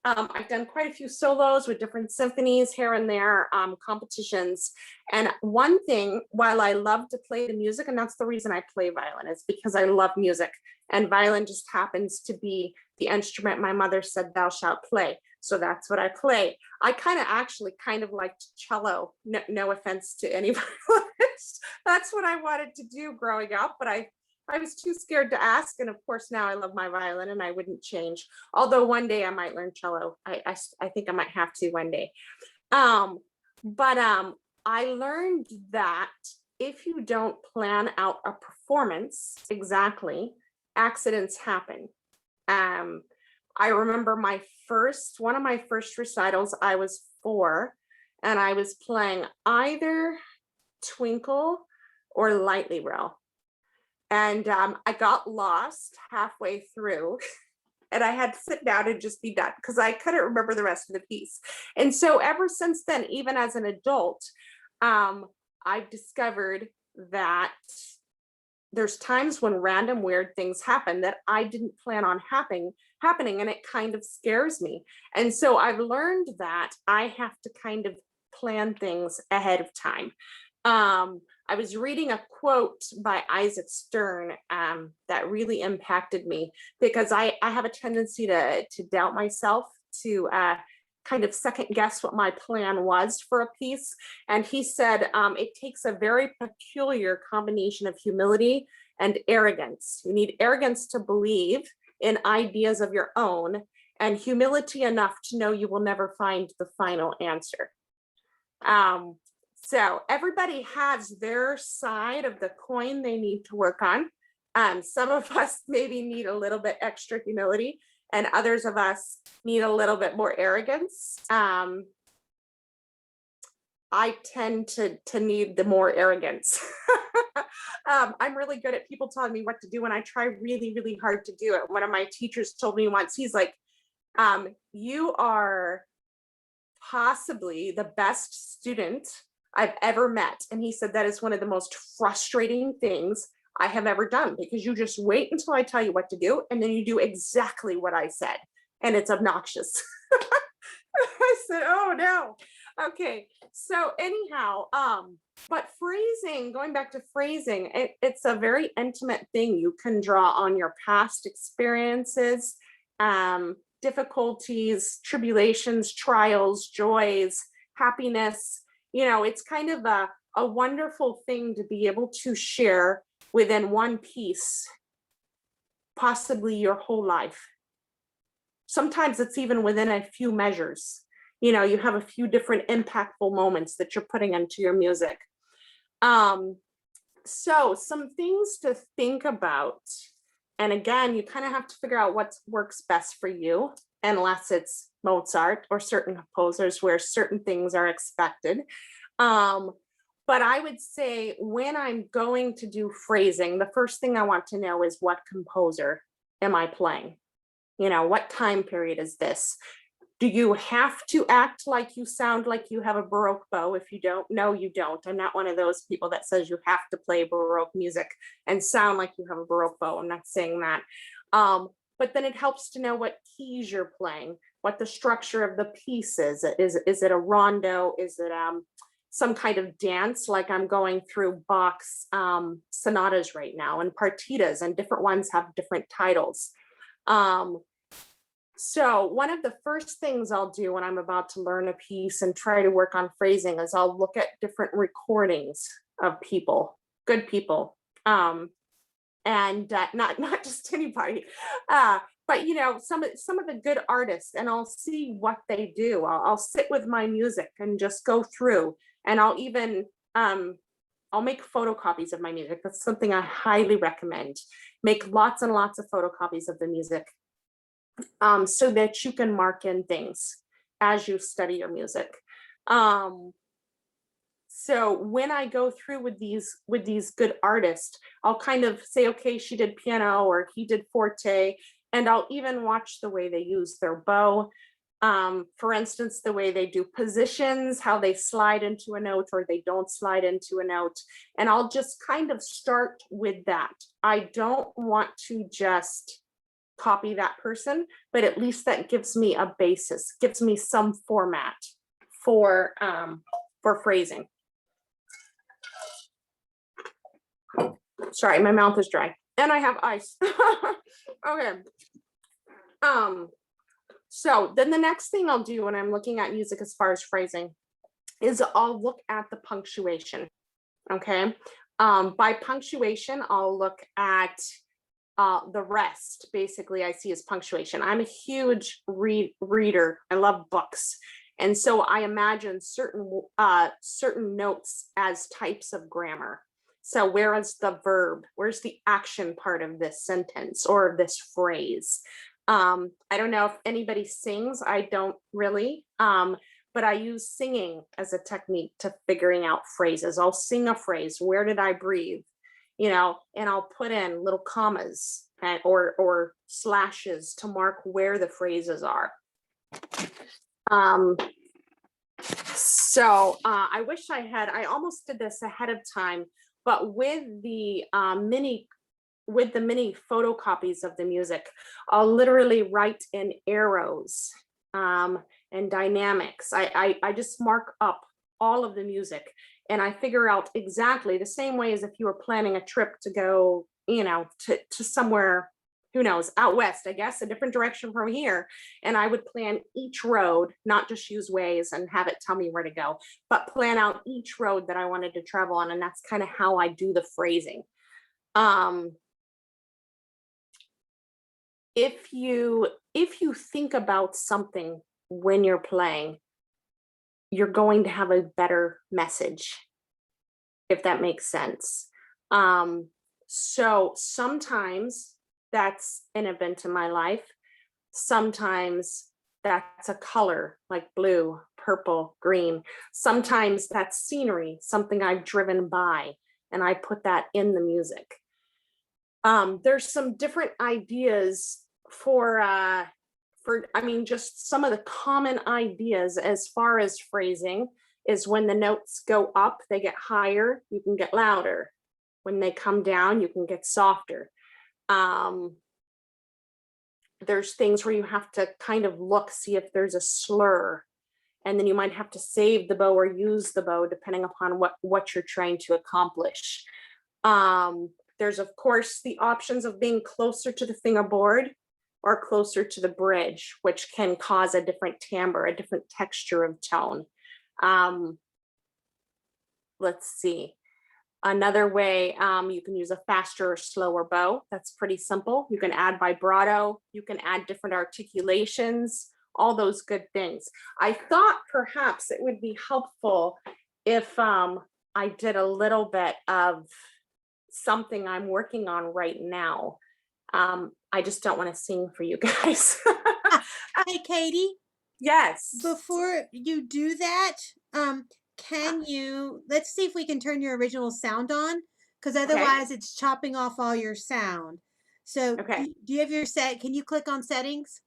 I've done quite a few solos with different symphonies here and there, competitions. And one thing, while I love to play the music, and that's the reason I play violin, is because I love music. And violin just happens to be the instrument my mother said thou shalt play. So that's what I play. I actually liked cello. No offense to any violinist. That's what I wanted to do growing up, but I was too scared to ask. And of course, now I love my violin and I wouldn't change. Although one day I might learn cello. I think I might have to one day. But I learned that if you don't plan out a performance exactly, accidents happen. I remember one of my first recitals, I was 4 and I was playing either Twinkle or Lightly Row. And I got lost halfway through and I had to sit down and just be done because I couldn't remember the rest of the piece. And so ever since then, even as an adult, I've discovered that there's times when random weird things happen that I didn't plan on happening, and it kind of scares me. And so I've learned that I have to kind of plan things ahead of time. I was reading a quote by Isaac Stern that really impacted me because I have a tendency to doubt myself, to kind of second guess what my plan was for a piece. And he said, it takes a very peculiar combination of humility and arrogance. You need arrogance to believe in ideas of your own, and humility enough to know you will never find the final answer. So everybody has their side of the coin they need to work on. Some of us maybe need a little bit extra humility, and others of us need a little bit more arrogance. I tend to need the more arrogance. I'm really good at people telling me what to do, and I try really, really hard to do it. One of my teachers told me once, he's like, you are possibly the best student I've ever met. And he said, that is one of the most frustrating things I have ever done, because you just wait until I tell you what to do, and then you do exactly what I said, and it's obnoxious. I said, oh no. Okay, so anyhow, but phrasing, going back to phrasing, it's a very intimate thing. You can draw on your past experiences, difficulties, tribulations, trials, joys, happiness. You know, it's kind of a wonderful thing to be able to share within one piece, possibly your whole life. Sometimes it's even within a few measures. You know, you have a few different impactful moments that you're putting into your music. So some things to think about. And again, you kind of have to figure out what works best for you, unless it's Mozart or certain composers where certain things are expected. But I would say when I'm going to do phrasing, the first thing I want to know is, what composer am I playing? You know, what time period is this? Do you have to act like you sound like you have a Baroque bow? If you don't, no, you don't. I'm not one of those people that says you have to play Baroque music and sound like you have a Baroque bow. I'm not saying that. But then it helps to know what keys you're playing, what the structure of the piece is. Is it a rondo? Is it some kind of dance? Like I'm going through Bach's sonatas right now, and partitas, and different ones have different titles. So one of the first things I'll do when I'm about to learn a piece and try to work on phrasing is I'll look at different recordings of people, good people, and not just anybody, but you know, some of the good artists, and I'll see what they do. I'll sit with my music and just go through, and I'll even I'll make photocopies of my music. That's something I highly recommend. Make lots and lots of photocopies of the music, so that you can mark in things as you study your music. So when I go through with these good artists, I'll kind of say, okay, she did piano or he did forte, and I'll even watch the way they use their bow. For instance, the way they do positions, how they slide into a note or they don't slide into a note. And I'll just kind of start with that. I don't want to just copy that person, but at least that gives me a basis, gives me some format for phrasing. Sorry, my mouth is dry and I have ice. Okay. So then the next thing I'll do when I'm looking at music as far as phrasing is I'll look at the punctuation. Okay. By punctuation, I'll look at the rest. Basically, I see as punctuation. I'm a huge reader. I love books. And so I imagine certain notes as types of grammar. So where is the verb? Where's the action part of this sentence or this phrase? I don't know if anybody sings. I don't really, but I use singing as a technique to figuring out phrases. I'll sing a phrase. Where did I breathe? You know, and I'll put in little commas or slashes to mark where the phrases are. So I wish I almost did this ahead of time, but with the mini photocopies of the music, I'll literally write in arrows and dynamics. I just mark up all of the music and I figure out exactly the same way as if you were planning a trip to go, you know, to somewhere, who knows, out west, I guess, a different direction from here. And I would plan each road, not just use Waze and have it tell me where to go, but plan out each road that I wanted to travel on. And that's kind of how I do the phrasing. If you think about something when you're playing, you're going to have a better message, if that makes sense. So sometimes that's an event in my life. Sometimes that's a color like blue, purple, green. Sometimes that's scenery, something I've driven by, and I put that in the music. There's some different ideas for I mean, just some of the common ideas as far as phrasing is when the notes go up, they get higher, you can get louder. When they come down, you can get softer. There's things where you have to kind of look, see if there's a slur, and then you might have to save the bow or use the bow depending upon what you're trying to accomplish. There's of course the options of being closer to the fingerboard or closer to the bridge, which can cause a different timbre, a different texture of tone. Let's see. Another way, you can use a faster or slower bow. That's pretty simple. You can add vibrato, you can add different articulations, all those good things. I thought perhaps it would be helpful if I did a little bit of something I'm working on right now. I just don't want to sing for you guys. Hey, Katie. Yes. Before you do that, can you, let's see if we can turn your original sound on, because otherwise it's chopping off all your sound. So Okay. do you have your set? Can you click on settings?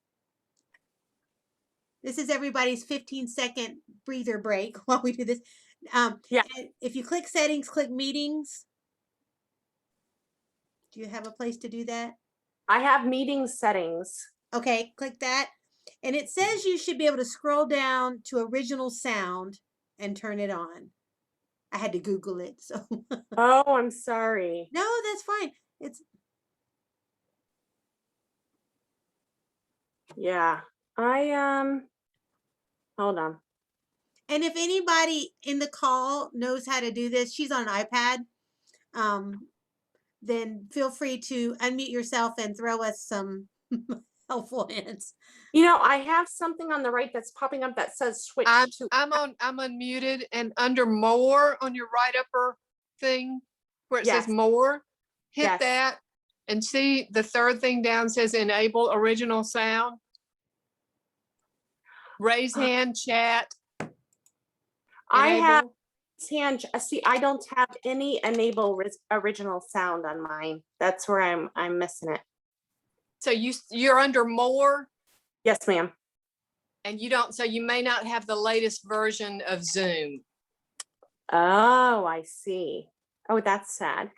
This is everybody's 15-second breather break while we do this. Yeah. If you click settings, click meetings. Do you have a place to do that? I have meeting settings. Okay, click that. And it says you should be able to scroll down to original sound and turn it on. I had to Google it, so. Oh, I'm sorry. No, that's fine. It's. Yeah, hold on. And if anybody in the call knows how to do this, she's on an iPad, then feel free to unmute yourself and throw us some helpful hints. You know, I have something on the right that's popping up that says switch to. I'm unmuted, and under more on your right upper thing where it Yes. says more, hit Yes. that and see the third thing down says enable original sound. Raise hand, chat. I have enable. hand. See, I don't have any enable original sound on mine. That's where I'm missing it. So you're under more Yes, ma'am. and you don't, so you may not have the latest version of Zoom. Oh, I see. Oh, that's sad.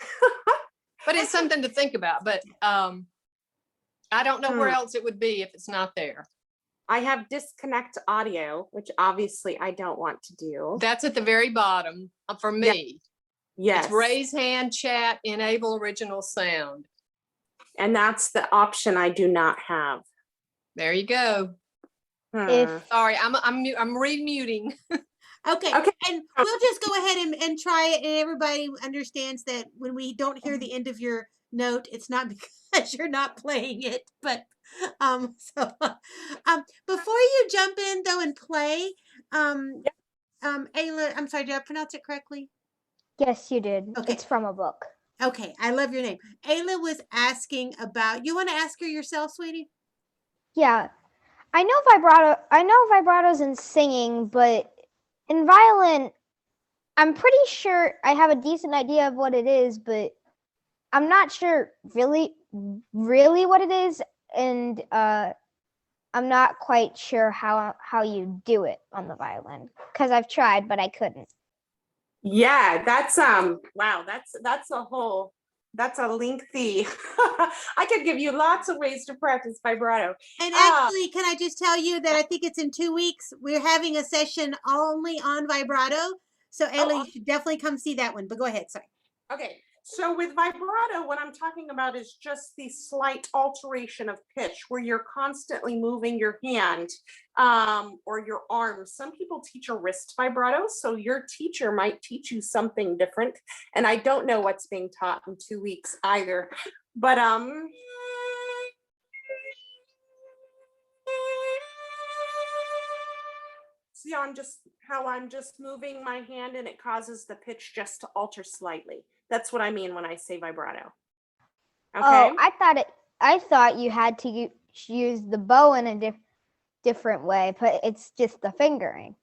But it's something to think about. But I don't know where else it would be if it's not there. I have disconnect audio, which obviously I don't want to do. That's at the very bottom for me. Yes. It's raise hand, chat, enable original sound. And that's the option I do not have. There you go. If Sorry, I'm remuting. Okay, Okay. and we'll just go ahead and try it, and everybody understands that when we don't hear the end of your note, it's not because you're not playing it, but before you jump in though and play, Ayla, I'm sorry, did I pronounce it correctly? yes, you did. Okay. It's from a book. Okay, I love your name. Ayla was asking about, you want to ask her yourself, sweetie? Yeah. I know vibrato. I know vibratos in singing, but in violin, I'm pretty sure I have a decent idea of what it is, but I'm not sure really what it is, and I'm not quite sure how you do it on the violin because I've tried, but I couldn't. Yeah, that's wow, that's a lengthy I could give you lots of ways to practice vibrato. And actually, can I just tell you that I think it's in 2 weeks. We're having a session only on vibrato. So Ayla, you should definitely come see that one. But go ahead, sorry. Okay, so with vibrato, what I'm talking about is just the slight alteration of pitch where you're constantly moving your hand or your arm. Some people teach a wrist vibrato, so your teacher might teach you something different. And I don't know what's being taught in 2 weeks either, but see how I'm just moving my hand and it causes the pitch just to alter slightly. That's what I mean when I say vibrato. Okay. Oh, I thought you had to use the bow in a different way, but it's just the fingering.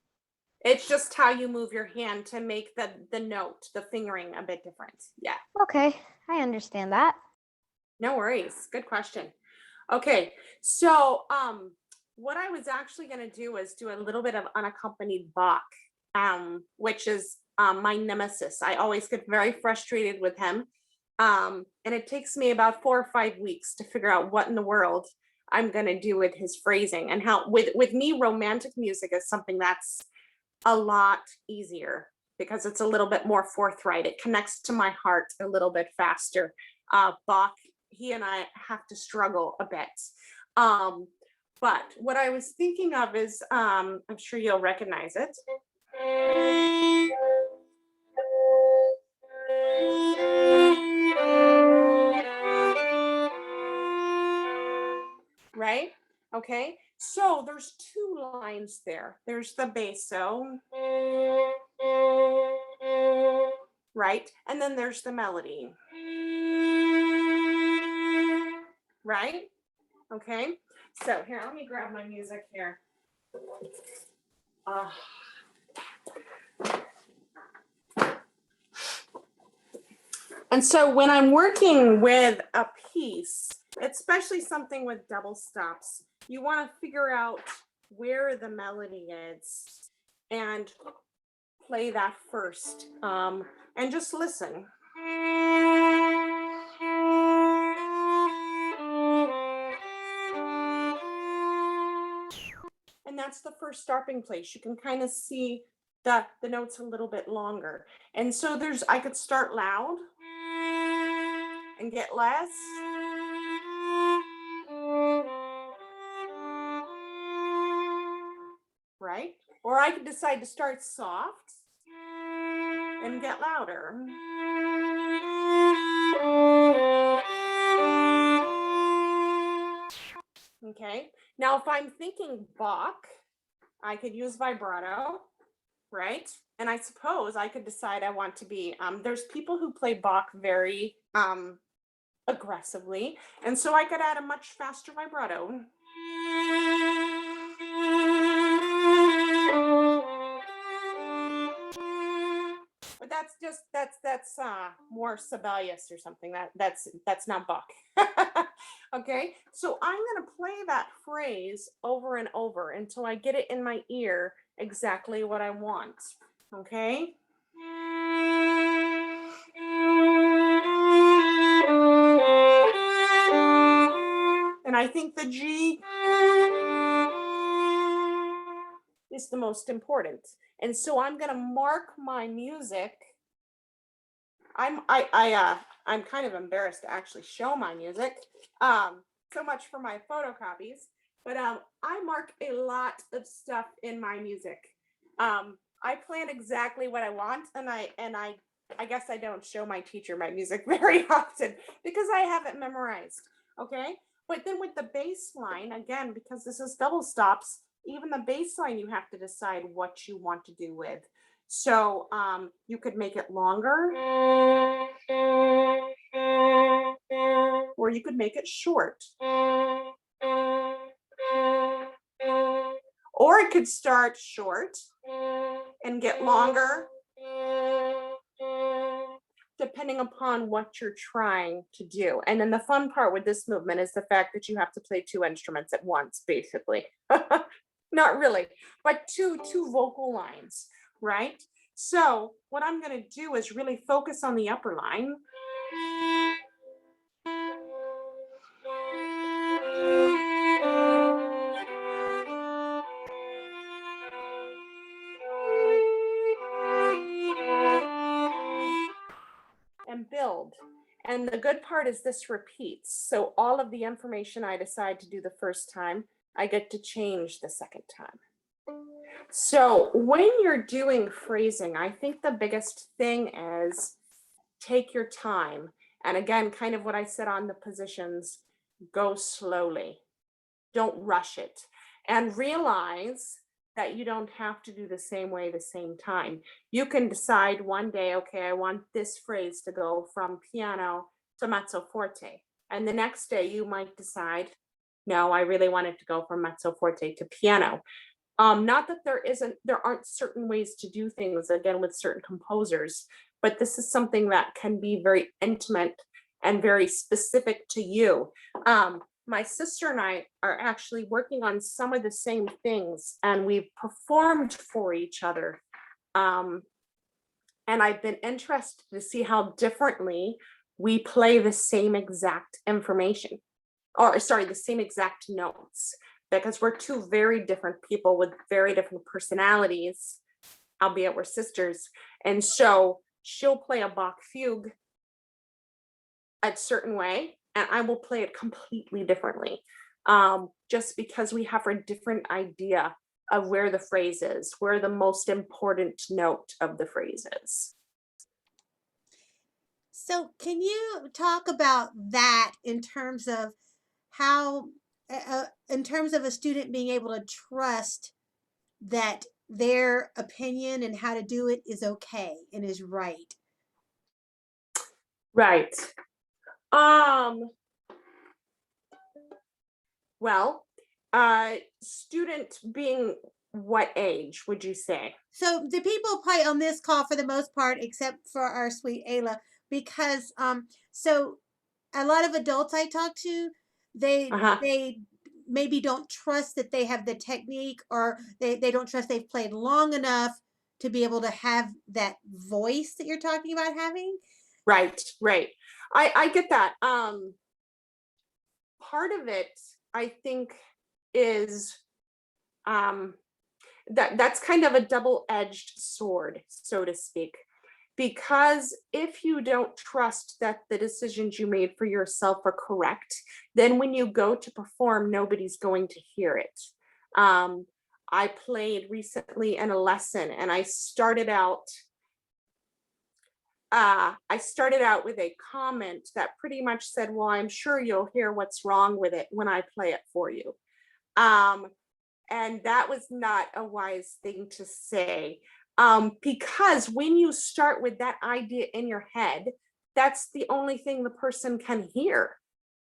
It's just how you move your hand to make the note, the fingering a bit different. Yeah. Okay, I understand that. No worries. Good question. Okay. So, what I was actually going to do is do a little bit of unaccompanied Bach, which is my nemesis. I always get very frustrated with him. And it takes me about 4 or 5 weeks to figure out what in the world I'm going to do with his phrasing, and how with me, romantic music is something that's a lot easier because it's a little bit more forthright. It connects to my heart a little bit faster. Bach, he and I have to struggle a bit. But what I was thinking of is, I'm sure you'll recognize it. Right? Okay. So there's 2 lines there. There's the basso, right? And then there's the melody, right? Okay. So here, let me grab my music here. And so when I'm working with a piece, especially something with double stops, you want to figure out where the melody is and play that first, and just listen. And that's the first stopping place. You can kind of see the notes a little bit longer. And so I could start loud and get less. Right? Or I could decide to start soft and get louder. Okay. Now, if I'm thinking Bach, I could use vibrato, right? And I suppose I could decide I want to be, there's people who play Bach very aggressively. And so I could add a much faster vibrato. But that's more Sibelius or something. That's not Bach. Okay, so I'm gonna play that phrase over and over until I get it in my ear exactly what I want. Okay. And I I think the G is the most important. And so I'm going to mark my music. I'm kind of embarrassed to actually show my music. So much for my photocopies, but I mark a lot of stuff in my music. I plan exactly what I want, and I guess I don't show my teacher my music very often because I have it memorized. Okay, but then with the bass line, again, because this is double stops, even the bass line you have to decide what you want to do with. So you could make it longer, or you could make it short, or it could start short and get longer, depending upon what you're trying to do. And then the fun part with this movement is the fact that you have to play two instruments at once, basically. Not really, but two vocal lines, right? So what I'm going to do is really focus on the upper line. And build. And the good part is this repeats. So all of the information I decide to do the first time, I get to change the second time. So when you're doing phrasing, I think the biggest thing is take your time. And again, kind of what I said on the positions, go slowly. Don't rush it. And realize that you don't have to do the same way the same time. You can decide one day, okay, I want this phrase to go from piano to mezzo forte. And the next day you might decide, no, I really want it to go from mezzo forte to piano. Not that there aren't certain ways to do things, again, with certain composers, but this is something that can be very intimate and very specific to you. My sister and I are actually working on some of the same things, and we've performed for each other. And I've been interested to see how differently we play the same exact information, or sorry, the same exact notes, because we're two very different people with very different personalities, albeit we're sisters. And so she'll play a Bach fugue a certain way, and I will play it completely differently, just because we have a different idea of where the phrase is, where the most important note of the phrase is. So can you talk about that in terms of how, in terms of a student being able to trust that their opinion and how to do it is okay and is right? Right. Well, student being what age would you say? So the people play on this call for the most part, except for our sweet Ayla, because so a lot of adults I talk to, they maybe don't trust that they have the technique, or they don't trust they've played long enough to be able to have that voice that you're talking about having. Right. I get that. Part of it, I think, is that's kind of a double-edged sword, so to speak, because if you don't trust that the decisions you made for yourself are correct, then when you go to perform, nobody's going to hear it. I played recently in a lesson, and I started out with a comment that pretty much said, well, I'm sure you'll hear what's wrong with it when I play it for you. And that was not a wise thing to say, because when you start with that idea in your head, that's the only thing the person can hear.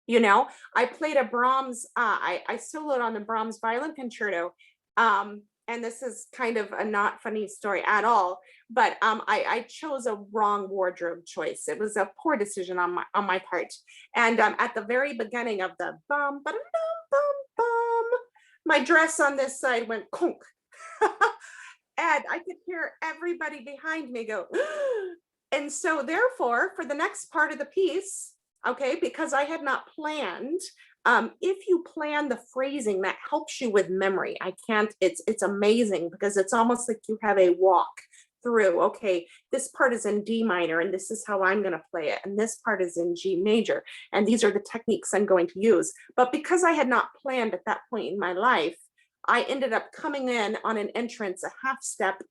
You know, I played a Brahms, I soloed on the Brahms violin concerto. And this is kind of a not funny story at all, but I chose a wrong wardrobe choice. It was a poor decision on my part. And at the very beginning of the bum, ba-dum, bum, bum, my dress on this side went conk. And I could hear everybody behind me go, and so therefore, for the next part of the piece, okay, because I had not planned If you plan the phrasing, that helps you with memory. It's amazing because it's almost like you have a walk through, okay, this part is in D minor and this is how I'm going to play it. And this part is in G major. And these are the techniques I'm going to use. But because I had not planned at that point in my life, I ended up coming in on an entrance, a half step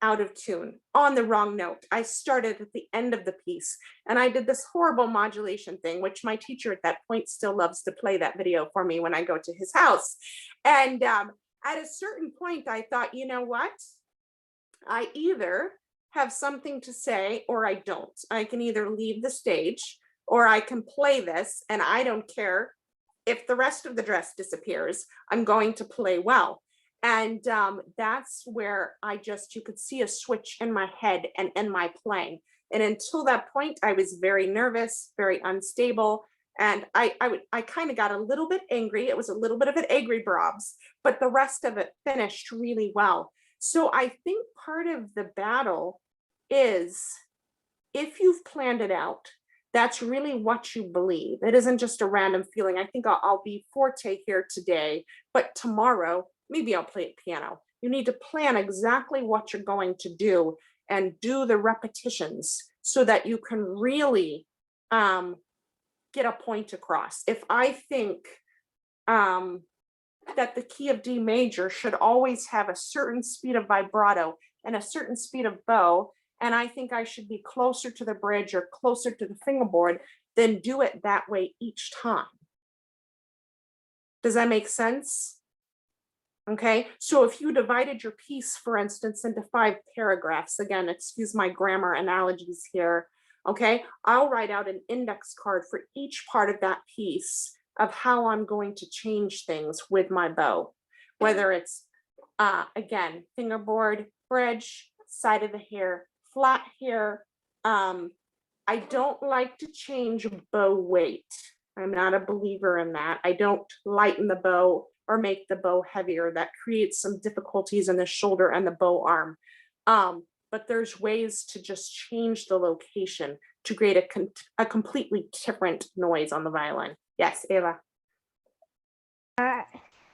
out of tune on the wrong note. I started at the end of the piece and I did this horrible modulation thing, which my teacher at that point still loves to play that video for me when I go to his house. And at a certain point, I thought, you know what? I either have something to say or I don't. I can either leave the stage or I can play this, and I don't care if the rest of the dress disappears. I'm going to play well. And that's where you could see a switch in my head and in my playing. And until that point, I was very nervous, very unstable. And I kind of got a little bit angry. It was a little bit of an angry Brahms, but the rest of it finished really well. So I think part of the battle is, if you've planned it out, that's really what you believe. It isn't just a random feeling. I think I'll be forte here today, but tomorrow, maybe I'll play piano. You need to plan exactly what you're going to do and do the repetitions so that you can really get a point across. If I think that the key of D major should always have a certain speed of vibrato and a certain speed of bow, and I think I should be closer to the bridge or closer to the fingerboard, then do it that way each time. Does that make sense? Okay, so if you divided your piece, for instance, into 5 paragraphs, again, excuse my grammar analogies here, okay, I'll write out an index card for each part of that piece of how I'm going to change things with my bow, whether it's, again, fingerboard, bridge, side of the hair, flat hair. I don't like to change bow weight. I'm not a believer in that. I don't lighten the bow or make the bow heavier. That creates some difficulties in the shoulder and the bow arm. But there's ways to just change the location to create a completely different noise on the violin. Yes, Eva.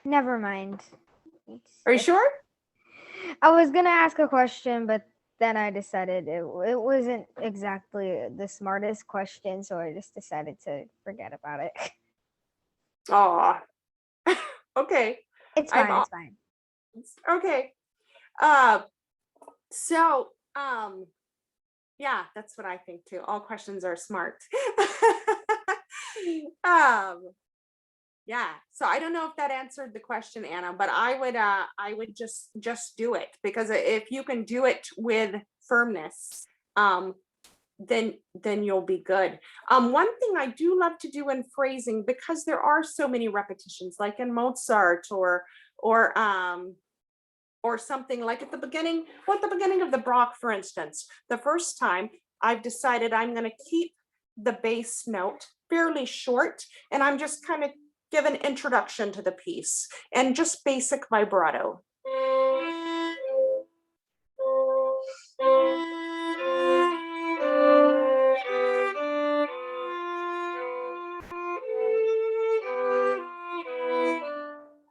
Never mind. Are you sure? I was gonna ask a question, but then I decided it wasn't exactly the smartest question, so I just decided to forget about it. Oh, okay. It's fine. It's fine. Okay. So, yeah, that's what I think too. All questions are smart. Yeah. So I don't know if that answered the question, Anna, but I would just do it, because if you can do it with firmness, then you'll be good. One thing I do love to do in phrasing, because there are so many repetitions, like in Mozart or something like at the beginning of the Bach, for instance. The first time I've decided I'm going to keep the bass note fairly short, and I'm just kind of give an introduction to the piece and just basic vibrato.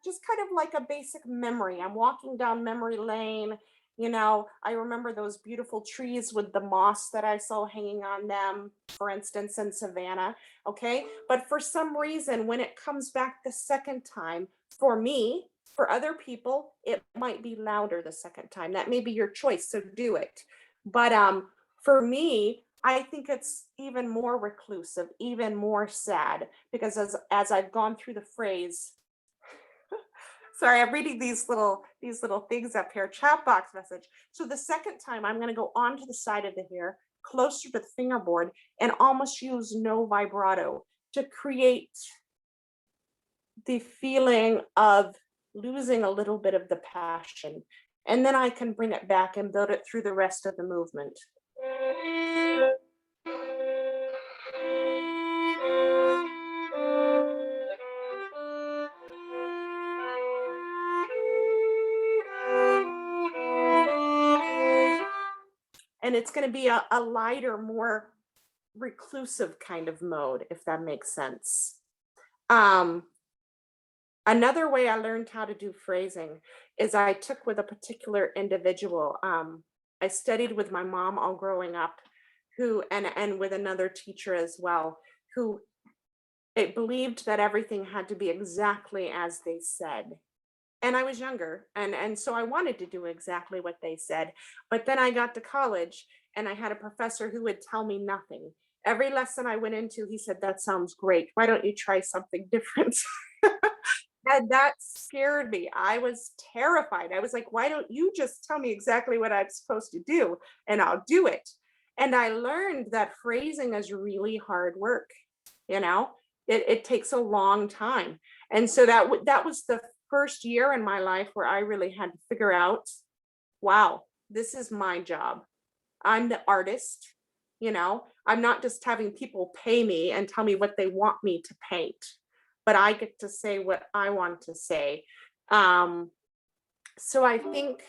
Just kind of like a basic memory. I'm walking down memory lane. You know, I remember those beautiful trees with the moss that I saw hanging on them, for instance, in Savannah. Okay. But for some reason, when it comes back the second time, for me, for other people, it might be louder the second time. That may be your choice, so do it. But for me, I think it's even more reclusive, even more sad, because as I've gone through the phrase, sorry, I'm reading these little things up here, chat box message. So the second time I'm going to go onto the side of the hair, closer to the fingerboard, and almost use no vibrato to create the feeling of losing a little bit of the passion. And then I can bring it back and build it through the rest of the movement. And it's going to be a lighter, more reclusive kind of mode, if that makes sense. Another way I learned how to do phrasing is I took with a particular individual. I studied with my mom all growing up, who and with another teacher as well, who it believed that everything had to be exactly as they said. And I was younger, and so I wanted to do exactly what they said. But then I got to college and I had a professor who would tell me nothing. Every lesson I went into, he said, "That sounds great. Why don't you try something different?" And that scared me. I was terrified. I was like, why don't you just tell me exactly what I'm supposed to do and I'll do it? And I learned that phrasing is really hard work. You know, it takes a long time. And so that was the first year in my life where I really had to figure out, wow, this is my job. I'm the artist. You know, I'm not just having people pay me and tell me what they want me to paint, but I get to say what I want to say. So I think,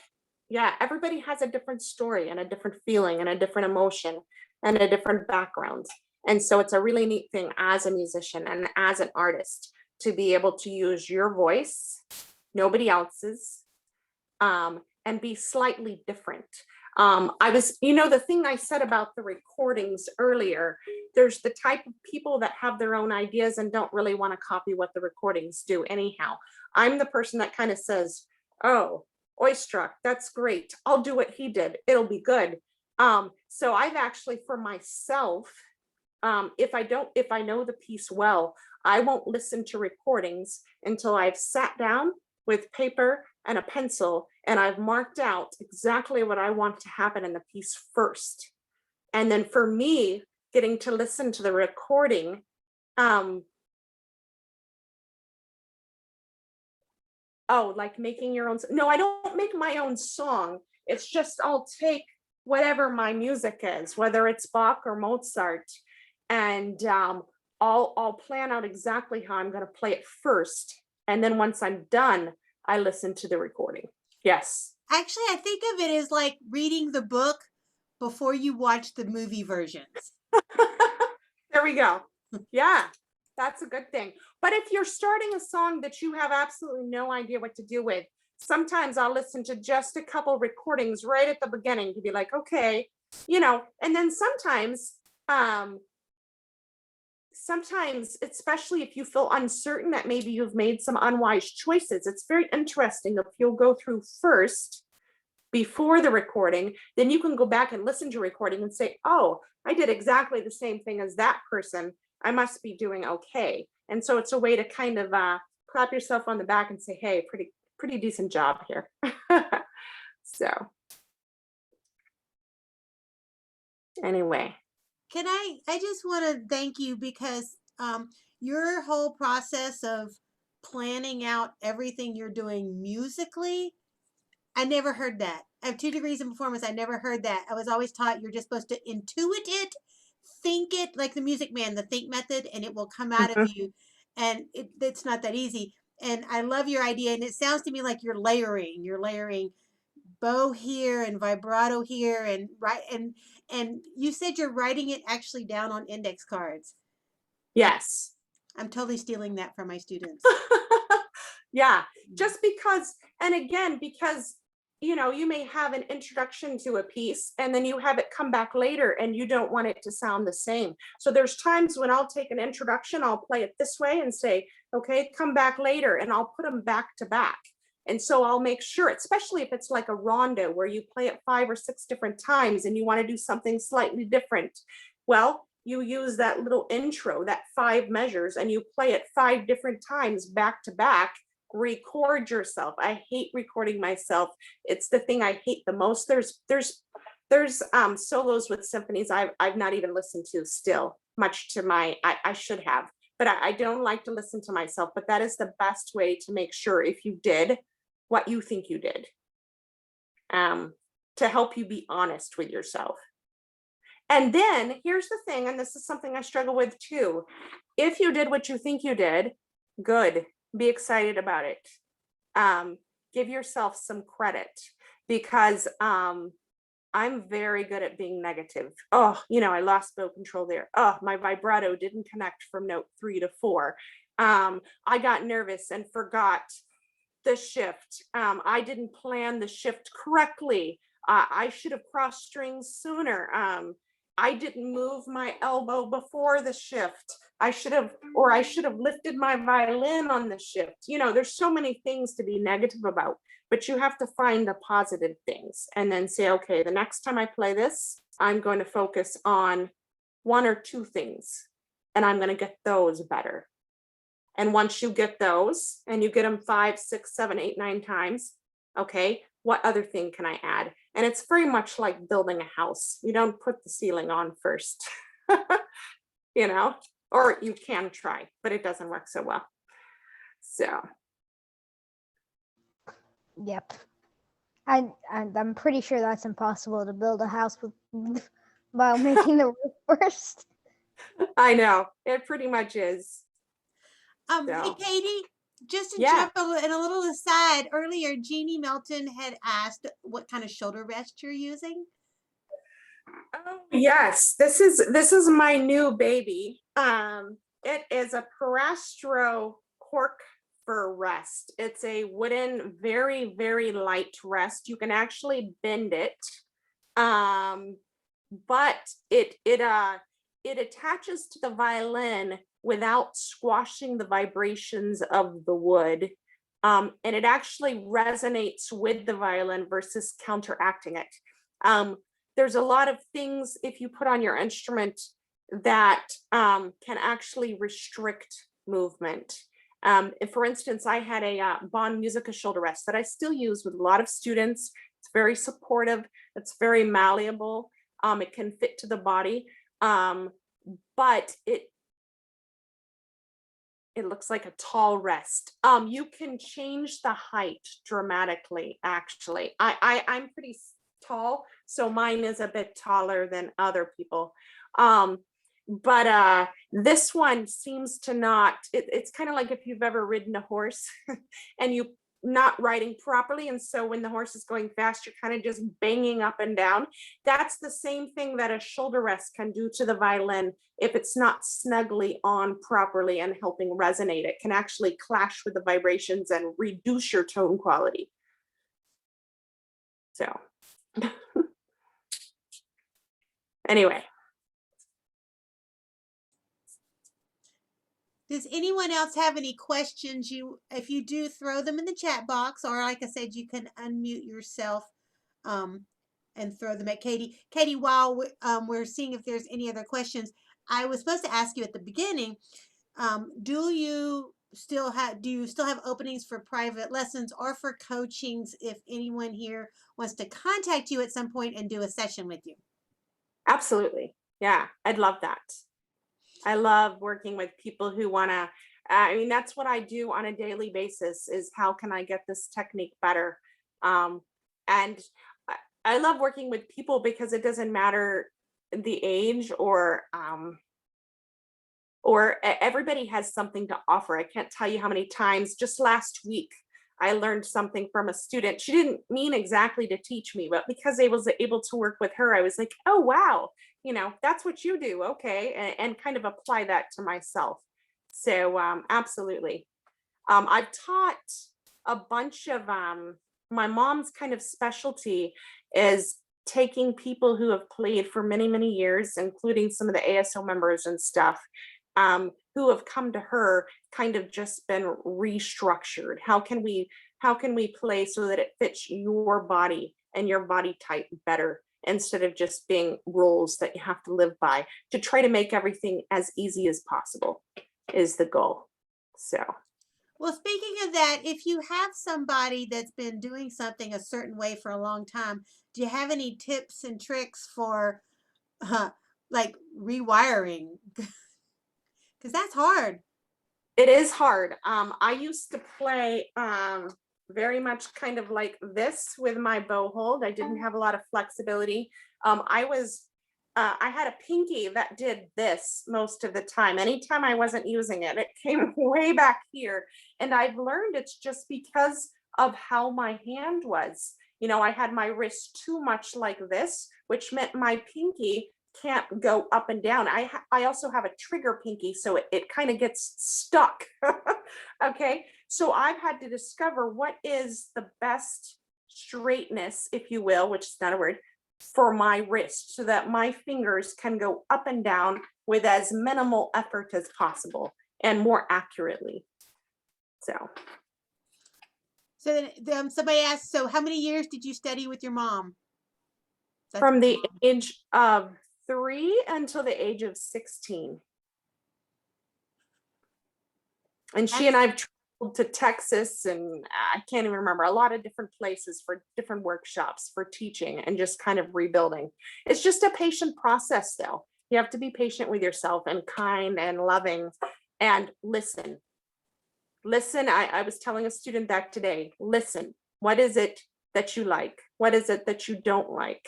yeah, everybody has a different story and a different feeling and a different emotion and a different background. And so it's a really neat thing as a musician and as an artist to be able to use your voice, nobody else's, and be slightly different. The thing I said about the recordings earlier, there's the type of people that have their own ideas and don't really want to copy what the recordings do anyhow. I'm the person that kind of says, oh, Oistrakh, that's great. I'll do what he did. It'll be good. So I've actually, for myself, if I know the piece well, I won't listen to recordings until I've sat down with paper and a pencil and I've marked out exactly what I want to happen in the piece first. And then for me, getting to listen to the recording, like making your own. No, I don't make my own song. It's just I'll take whatever my music is, whether it's Bach or Mozart, and I'll plan out exactly how I'm going to play it first. And then once I'm done, I listen to the recording. Yes. Actually, I think of it as like reading the book before you watch the movie versions. There we go. Yeah, that's a good thing. But if you're starting a song that you have absolutely no idea what to do with, sometimes I'll listen to just a couple recordings right at the beginning to be like, okay, and then sometimes, especially if you feel uncertain that maybe you've made some unwise choices, it's very interesting if you'll go through first before the recording, then you can go back and listen to recording and say, oh, I did exactly the same thing as that person. I must be doing okay. And so it's a way to kind of clap yourself on the back and say, hey, pretty decent job here. So anyway. I just want to thank you because your whole process of planning out everything you're doing musically, I never heard that. I have 2 degrees in performance. I never heard that. I was always taught you're just supposed to intuit it, think it, like the Music Man, the think method, and it will come out of you. And it's not that easy. And I love your idea. And it sounds to me like you're layering. You're layering bow here and vibrato here and and you said you're writing it actually down on index cards. Yes. I'm totally stealing that from my students. Yeah, just because, and again, because you may have an introduction to a piece and then you have it come back later and you don't want it to sound the same. So there's times when I'll take an introduction, I'll play it this way and say, okay, come back later, and I'll put them back to back. And so I'll make sure, especially if it's like a rondo where you play it 5 or 6 different times and you want to do something slightly different. Well, you use that little intro, that 5 measures, and you play it 5 different times back to back. Record yourself. I hate recording myself. It's the thing I hate the most. There's solos with symphonies I've not even listened to still, much to my, I should have, but I don't like to listen to myself. But that is the best way to make sure if you did what you think you did, to help you be honest with yourself. And then here's the thing, and this is something I struggle with too. If you did what you think you did, good. Be excited about it. Give yourself some credit, because I'm very good at being negative. Oh, I lost bow control there. Oh, my vibrato didn't connect from note 3 to 4. I got nervous and forgot the shift. I didn't plan the shift correctly. I should have crossed strings sooner. I didn't move my elbow before the shift. I should have lifted my violin on the shift. You know, there's so many things to be negative about, but you have to find the positive things and then say, okay, the next time I play this, I'm going to focus on one or two things and I'm going to get those better. And once you get those and you get them 5, 6, 7, 8, 9 times, okay, what other thing can I add? And it's very much like building a house. You don't put the ceiling on first, you know, or you can try, but it doesn't work so well. So. Yep. I'm pretty sure that's impossible to build a house with while making the roof first. I know, it pretty much is. Hey, So. Katie, just to Yeah. jump in a little aside, earlier, Jeannie Melton had asked what kind of shoulder rest you're using. Oh, yes, this is my new baby. It is a Parastro cork for rest. It's a wooden, very, very light rest. You can actually bend it. But it attaches to the violin without squashing the vibrations of the wood. And it actually resonates with the violin versus counteracting it. There's a lot of things if you put on your instrument that can actually restrict movement. If, for instance, I had a Bond Musica shoulder rest that I still use with a lot of students. It's very supportive. It's very malleable. It can fit to the body, but it looks like a tall rest. You can change the height dramatically. Actually, I'm pretty tall, so mine is a bit taller than other people. But this one seems to not, it's kind of like if you've ever ridden a horse and you not riding properly, and so when the horse is going fast, you're kind of just banging up and down. That's the same thing that a shoulder rest can do to the violin. If it's not snugly on properly and helping resonate, it can actually clash with the vibrations and reduce your tone quality. So anyway. Does anyone else have any questions? If you do, throw them in the chat box, or like I said, you can unmute yourself and throw them at Katie. Katie, while we're seeing if there's any other questions, I was supposed to ask you at the beginning, do you still have openings for private lessons or for coachings if anyone here wants to contact you at some point and do a session with you? Absolutely. Yeah, I'd love that. I love working with people who want to, I mean, that's what I do on a daily basis is how can I get this technique better? And I love working with people because it doesn't matter the age or everybody has something to offer. I can't tell you how many times just last week I learned something from a student. She didn't mean exactly to teach me, but because I was able to work with her, I was like, oh, wow, you know, that's what you do. Okay. And kind of apply that to myself. So absolutely. I've taught a bunch of, my mom's kind of specialty is taking people who have played for many, many years, including some of the ASO members and stuff, who have come to her, kind of just been restructured. How can we play so that it fits your body and your body type better, instead of just being rules that you have to live by, to try to make everything as easy as possible is the goal. So. Well, speaking of that, if you have somebody that's been doing something a certain way for a long time, do you have any tips and tricks for like rewiring? Because that's hard. It is hard. I used to play very much kind of like this with my bow hold. I didn't have a lot of flexibility. I had a pinky that did this most of the time. Anytime I wasn't using it, it came way back here. And I've learned it's just because of how my hand was. You know, I had my wrist too much like this, which meant my pinky can't go up and down. I also have a trigger pinky, so it kind of gets stuck. Okay, so I've had to discover what is the best straightness, if you will, which is not a word, for my wrist, so that my fingers can go up and down with as minimal effort as possible and more accurately. So then somebody asked, so how many years did you study with your mom? That's from the age of 3 until the age of 16. And she and I've traveled to Texas and I can't even remember, a lot of different places for different workshops for teaching and just kind of rebuilding. It's just a patient process though. You have to be patient with yourself and kind and loving and listen. Listen, I was telling a student that today, listen, what is it that you like? What is it that you don't like?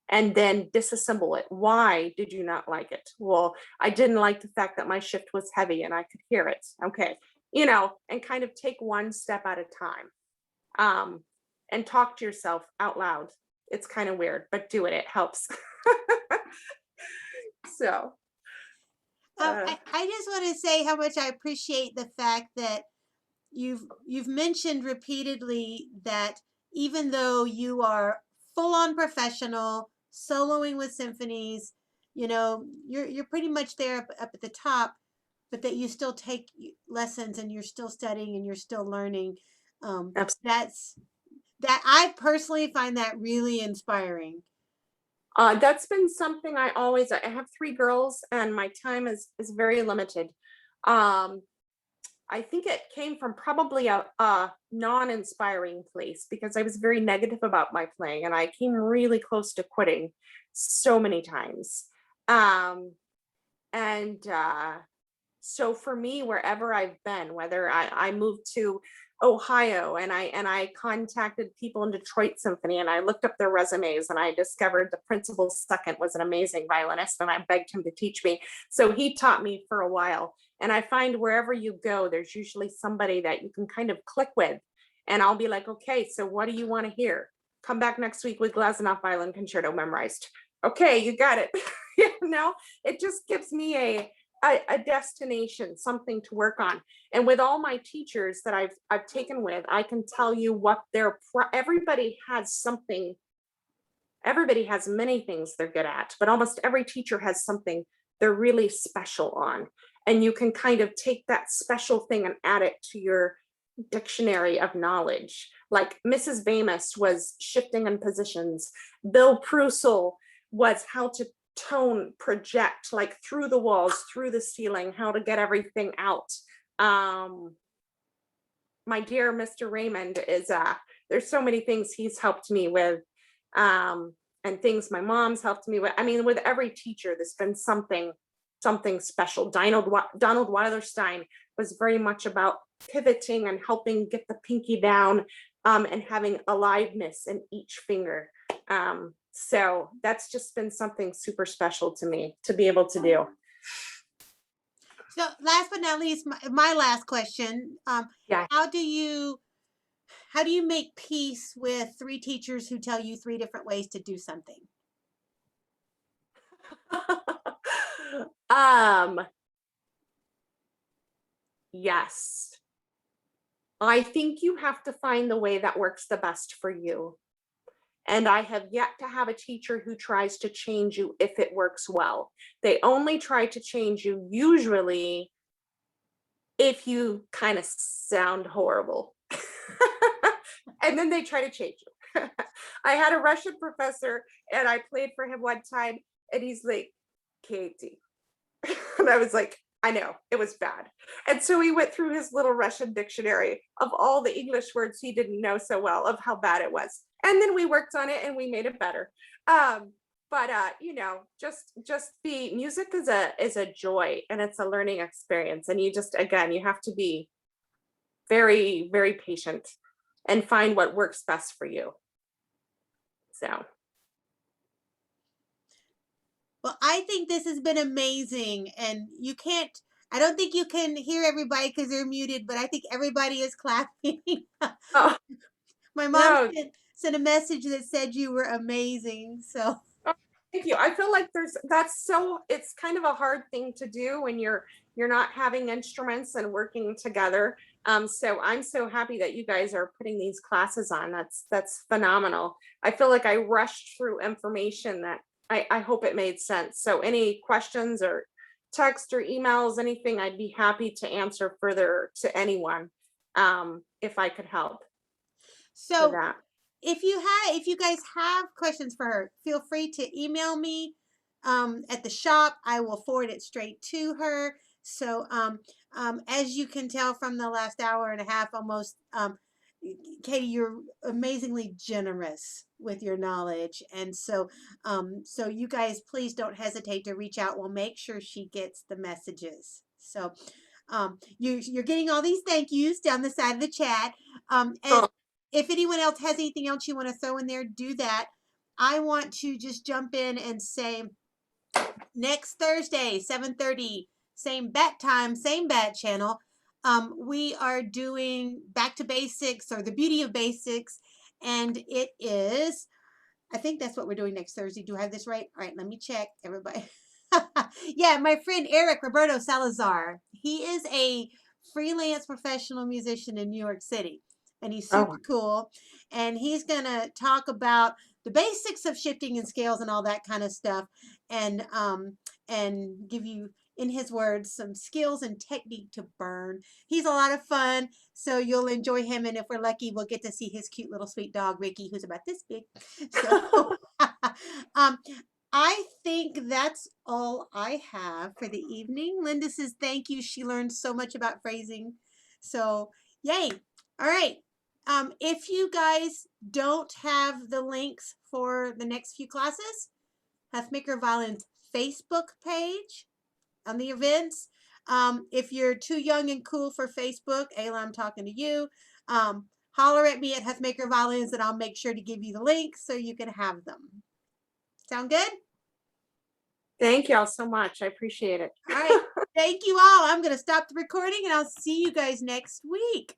And then disassemble it. Why did you not like it? Well, I didn't like the fact that my shift was heavy and I could hear it. Okay, you know, and kind of take one step at a time. And talk to yourself out loud. It's kind of weird, but do it, it helps. So. I just want to say how much I appreciate the fact that you've mentioned repeatedly that even though you are full-on professional, soloing with symphonies, you know, you're pretty much there up at the top, but that you still take lessons and you're still studying and you're still learning. That I personally find that really inspiring. That's been something I have 3 girls and my time is very limited. I think it came from probably a non-inspiring place because I was very negative about my playing and I came really close to quitting so many times. So for me, wherever I've been, whether I moved to Ohio and I contacted people in Detroit Symphony and I looked up their resumes and I discovered the principal's second was an amazing violinist and I begged him to teach me. So he taught me for a while. And I find wherever you go, there's usually somebody that you can kind of click with. And I'll be like, okay, so what do you want to hear? Come back next week with Glazunov Violin Concerto memorized. Okay, you got it. You know, it just gives me a destination, something to work on. And with all my teachers that I've taken with, I can tell you what everybody has something, everybody has many things they're good at, but almost every teacher has something they're really special on. And you can kind of take that special thing and add it to your dictionary of knowledge. Like Mrs. Vamus was shifting in positions. Bill Prusel was how to tone project, like through the walls, through the ceiling, how to get everything out. My dear Mr. Raymond is there's so many things he's helped me with, and things my mom's helped me with. I mean, with every teacher there's been something special. Donald Weilerstein was very much about pivoting and helping get the pinky down, and having aliveness in each finger. So that's just been something super special to me to be able to do. So last but not least, my last question, Yeah. how do you make peace with 3 teachers who tell you 3 different ways to do something? Yes. I think you have to find the way that works the best for you. And I have yet to have a teacher who tries to change you if it works well. They only try to change you usually if you kind of sound horrible. And then they try to change you. I had a Russian professor and I played for him one time and he's like, Katie. And I was like, I know, it was bad. And so he went through his little Russian dictionary of all the English words he didn't know so well, of how bad it was. And then we worked on it and we made it better. You know, just the music is a joy and it's a learning experience. And you just, again, you have to be very, very patient and find what works best for you. So. Well, I think this has been amazing, and I don't think you can hear everybody because they're muted, but I think everybody is clapping. Oh, My mom sent a message that said you were amazing. So Thank you. I feel like it's kind of a hard thing to do when you're not having instruments and working together. So I'm so happy that you guys are putting these classes on. That's phenomenal. I feel like I rushed through information that I hope it made sense. So any questions or text or emails, anything, I'd be happy to answer further to anyone, if I could help with So that. if you guys have questions for her, feel free to email me at the shop. I will forward it straight to her. So as you can tell from the last hour and a half almost, Katie, you're amazingly generous with your knowledge. And so so you guys please don't hesitate to reach out. We'll make sure she gets the messages. So you're getting all these thank yous down the side of the chat. As if anyone else has anything else you want to throw in there, do that. I want to just jump in and say next Thursday, 7:30, same bat time, same bat channel. We are doing Back to Basics, or the Beauty of Basics. And it is, I think that's what we're doing next Thursday. Do I have this right? All right, let me check, everybody. Yeah, my friend Eric Roberto Salazar. He is a freelance professional musician in New York City, and he's super cool. And he's gonna talk about the basics of shifting and scales and all that kind of stuff, and give you, in his words, some skills and technique to burn. He's a lot of fun, so you'll enjoy him. And if we're lucky, we'll get to see his cute little sweet dog Ricky, who's about this big. So I think that's all I have for the evening. Linda says thank you. She learned so much about phrasing. So yay. All right. If you guys don't have the links for the next few classes, Huffmaker Violin's Facebook page on the events. If you're too young and cool for Facebook, Ayla, I'm talking to you. Holler at me at Huffmaker Violins and I'll make sure to give you the link so you can have them. Sound good? Thank y'all so much. I appreciate it. All right. Thank you all. I'm going to stop the recording and I'll see you guys next week.